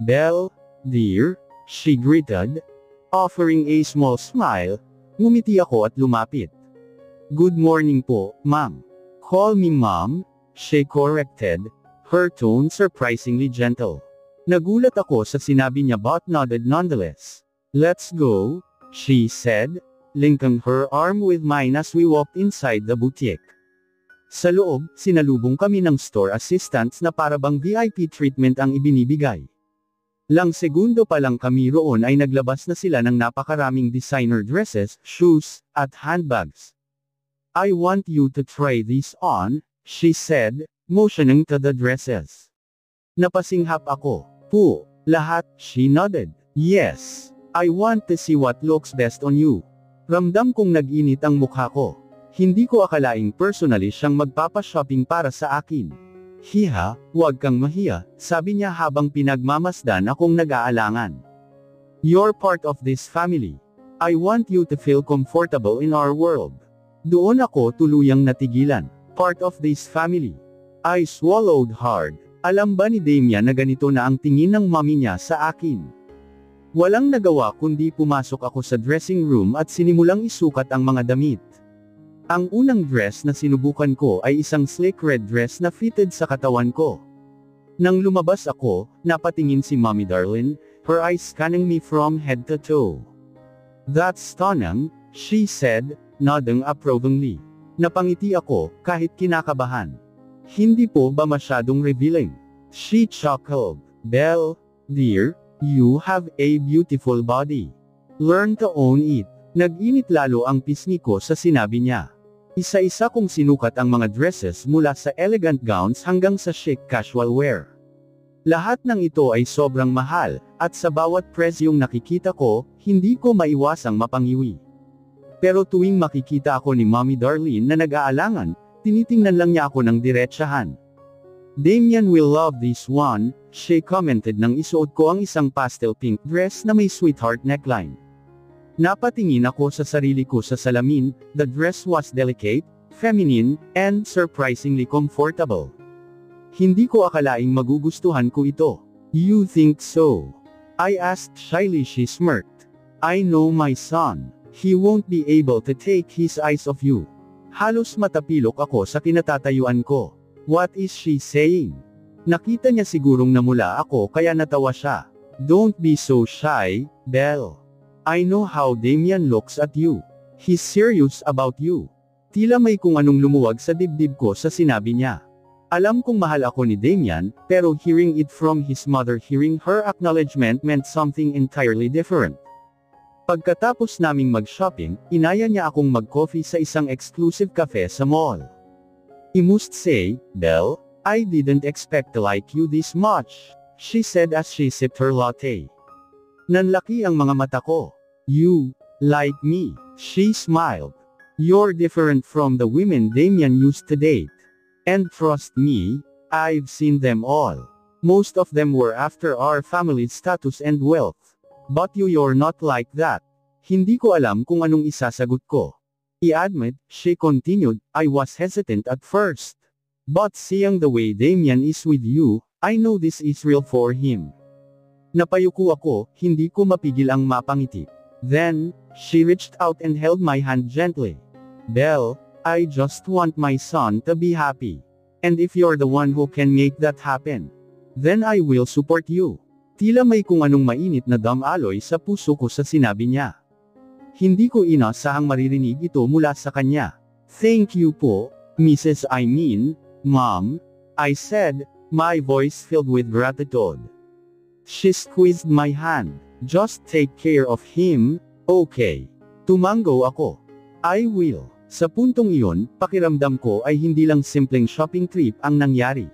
"Belle, dear," she greeted, offering a small smile. Ngumiti ako at lumapit. "Good morning po, ma'am." "Call me ma'am," she corrected, her tone surprisingly gentle. Nagulat ako sa sinabi niya but nodded nonetheless. "Let's go," she said, linking her arm with mine as we walked inside the boutique. Sa loob, sinalubong kami ng store assistants na parabang VIP treatment ang ibinibigay. Lang segundo pa lang kami roon ay naglabas na sila ng napakaraming designer dresses, shoes, at handbags. "I want you to try these on," she said, motioning to the dresses. Napasinghap ako. "Po, lahat?" She nodded. "Yes. I want to see what looks best on you." Ramdam kong nag-init ang mukha ko. Hindi ko akalaing personally siyang magpapa-shopping para sa akin. Hiha, huwag kang mahiya, sabi niya habang pinagmamasdan akong nag-aalangan. You're part of this family. I want you to feel comfortable in our world. Doon ako tuluyang natigilan. Part of this family. I swallowed hard. Alam ba ni Damian na ganito na ang tingin ng mommy niya sa akin? Walang nagawa kundi pumasok ako sa dressing room at sinimulang isukat ang mga damit. Ang unang dress na sinubukan ko ay isang sleek red dress na fitted sa katawan ko. Nang lumabas ako, napatingin si Mommy Darlene, her eyes scanning me from head to toe. That's stunning, she said, nodding approvingly. Napangiti ako, kahit kinakabahan. Hindi po ba masyadong revealing? She chuckled. Belle, dear, you have a beautiful body. Learn to own it. Nag-init lalo ang pisngi ko sa sinabi niya. Isa-isa kong sinukat ang mga dresses mula sa elegant gowns hanggang sa chic casual wear. Lahat ng ito ay sobrang mahal, at sa bawat presyong nakikita ko, hindi ko maiwasang mapangiwi. Pero tuwing makikita ako ni Mommy Darlene na nag-aalangan, tinitingnan lang niya ako ng diretsahan. Damian will love this one, she commented nang isuot ko ang isang pastel pink dress na may sweetheart neckline. Napatingin ako sa sarili ko sa salamin, the dress was delicate, feminine, and surprisingly comfortable. Hindi ko akalaing magugustuhan ko ito. You think so? I asked shyly. She smirked. I know my son. He won't be able to take his eyes off you. Halos matapilok ako sa kinatatayuan ko. What is she saying? Nakita niya sigurong namula ako kaya natawa siya. Don't be so shy, Belle. I know how Damian looks at you. He's serious about you. Tila may kung anong lumuwag sa dibdib ko sa sinabi niya. Alam kong mahal ako ni Damian, pero hearing it from his mother, hearing her acknowledgement meant something entirely different. Pagkatapos naming mag-shopping, inaya niya akong mag-coffee sa isang exclusive cafe sa mall. I must say, Belle, I didn't expect to like you this much, she said as she sipped her latte. Nanlaki ang mga mata ko. You, like me, she smiled. You're different from the women Damian used to date. And trust me, I've seen them all. Most of them were after our family's status and wealth. But you're not like that. Hindi ko alam kung anong isasagot ko. I admit, she continued, I was hesitant at first. But seeing the way Damian is with you, I know this is real for him. Napayuko ako, hindi ko mapigil ang mapangiti. Then, she reached out and held my hand gently. Belle, I just want my son to be happy. And if you're the one who can make that happen, then I will support you. Tila may kung anong mainit na damaloy sa puso ko sa sinabi niya. Hindi ko inasahang maririnig ito mula sa kanya. Thank you po, Mrs. Mom, I said, my voice filled with gratitude. She squeezed my hand. Just take care of him, okay? Tumango ako. I will. Sa puntong iyon, pakiramdam ko ay hindi lang simpleng shopping trip ang nangyari.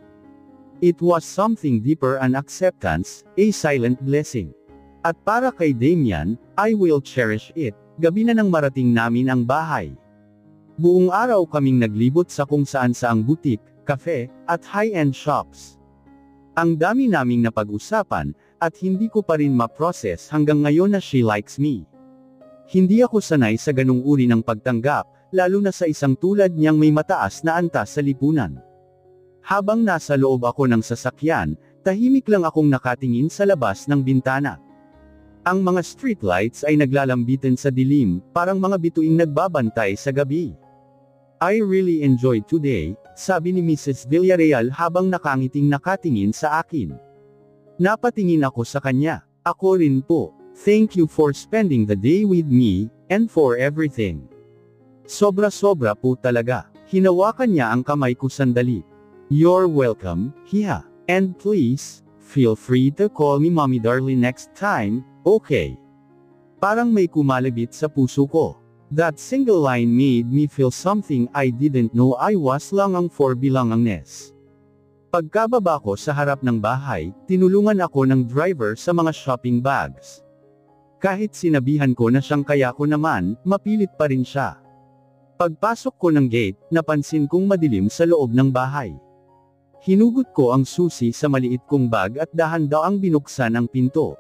It was something deeper, an acceptance, a silent blessing. At para kay Damian, I will cherish it. Gabi na nang marating namin ang bahay. Buong araw kaming naglibot sa kung saan saang boutique, cafe, at high-end shops. Ang dami naming napag-usapan, at hindi ko pa rin ma-process hanggang ngayon na she likes me. Hindi ako sanay sa ganung uri ng pagtanggap, lalo na sa isang tulad niyang may mataas na antas sa lipunan. Habang nasa loob ako ng sasakyan, tahimik lang akong nakatingin sa labas ng bintana. Ang mga streetlights ay naglalambitin sa dilim, parang mga bituing nagbabantay sa gabi. I really enjoyed today, sabi ni Mrs. Villarreal habang nakangiting nakatingin sa akin. Napatingin ako sa kanya. Ako rin po. Thank you for spending the day with me, and for everything. Sobra-sobra po talaga. Hinawakan niya ang kamay ko sandali. You're welcome, hiha. And please, feel free to call me Mommy Darlene next time, okay? Parang may kumalabit sa puso ko. That single line made me feel something I didn't know I was longing for, belangangness. Pagkababa ko sa harap ng bahay, tinulungan ako ng driver sa mga shopping bags. Kahit sinabihan ko na siyang kaya ko naman, mapilit pa rin siya. Pagpasok ko ng gate, napansin kong madilim sa loob ng bahay. Hinugot ko ang susi sa maliit kong bag at dahan-daang binuksan ang pinto.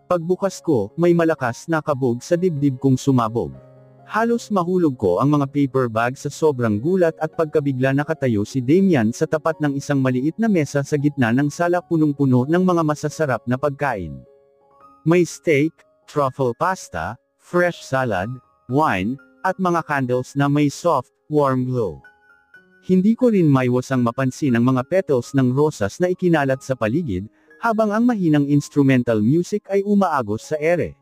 Pagbukas ko, may malakas na kabog sa dibdib kong sumabog. Halos mahulog ko ang mga paper bag sa sobrang gulat at pagkabigla nakatayo si Damian sa tapat ng isang maliit na mesa sa gitna ng sala punong-puno ng mga masasarap na pagkain. May steak, truffle pasta, fresh salad, wine, at mga candles na may soft, warm glow. Hindi ko rin maiwasang mapansin ang mga petals ng rosas na ikinalat sa paligid, habang ang mahinang instrumental music ay umaagos sa ere.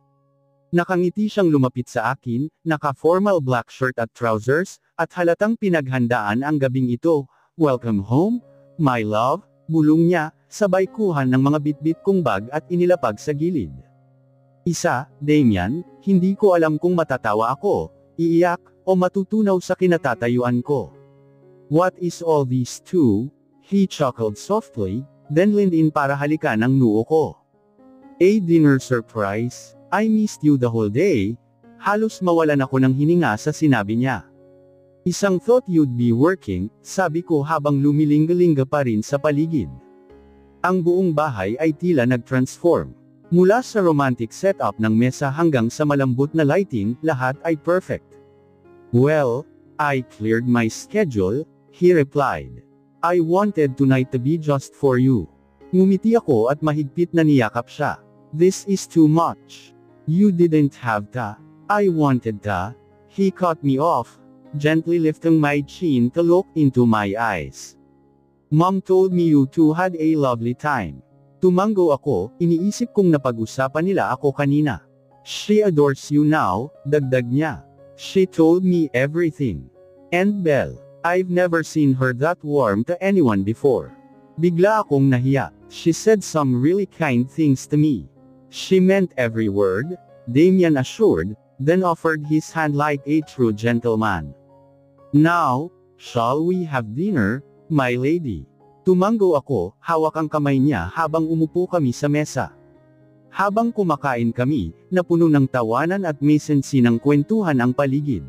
Nakangiti siyang lumapit sa akin, naka-formal black shirt at trousers, at halatang pinaghandaan ang gabing ito. "Welcome home, my love," bulong niya, sabay kuhan ng mga bitbit kong bag at inilapag sa gilid. Isa, Damian, hindi ko alam kung matatawa ako, iiyak, o matutunaw sa kinatatayuan ko. "What is all this too?" He chuckled softly, then leaned in para halikan ang noo ko. "A dinner surprise. I missed you the whole day." Halos mawalan ako ng hininga sa sinabi niya. "Isang thought you'd be working," sabi ko habang lumilingga-lingga pa rin sa paligid. Ang buong bahay ay tila nag-transform. Mula sa romantic setup ng mesa hanggang sa malambot na lighting, lahat ay perfect. "Well, I cleared my schedule," he replied. "I wanted tonight to be just for you." Ngumiti ako at mahigpit na niyakap siya. "This is too much. You didn't have to." "I wanted to." He cut me off, gently lifting my chin to look into my eyes. "Mom told me you two had a lovely time." Tumango ako, iniisip kong napag-usapan nila ako kanina. "She adores you now," dagdag niya. "She told me everything. And Belle, I've never seen her that warm to anyone before." Bigla akong nahiya. "She said some really kind things to me." "She meant every word," Damian assured, then offered his hand like a true gentleman. "Now, shall we have dinner, my lady?" Tumango ako, hawak ang kamay niya habang umupo kami sa mesa. Habang kumakain kami, napuno ng tawanan at may sensi ng kwentuhan ang paligid.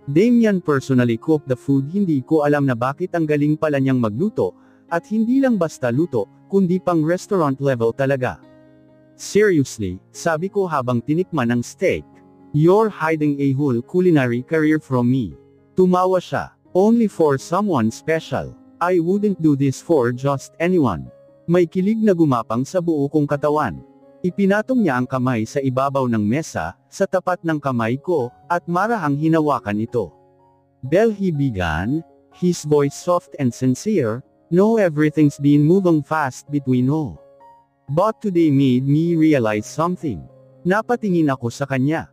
Damian personally cooked the food, hindi ko alam na bakit ang galing pala niyang magluto, at hindi lang basta luto, kundi pang restaurant level talaga. "Seriously," sabi ko habang tinikman ang steak, "you're hiding a whole culinary career from me." Tumawa siya. "Only for someone special. I wouldn't do this for just anyone." May kilig na gumapang sa buo kong katawan. Ipinatong niya ang kamay sa ibabaw ng mesa, sa tapat ng kamay ko, at marahang hinawakan ito. "Belle," he began, his voice soft and sincere, "know everything's been moving fast between us. But today made me realize something." Napatingin ako sa kanya.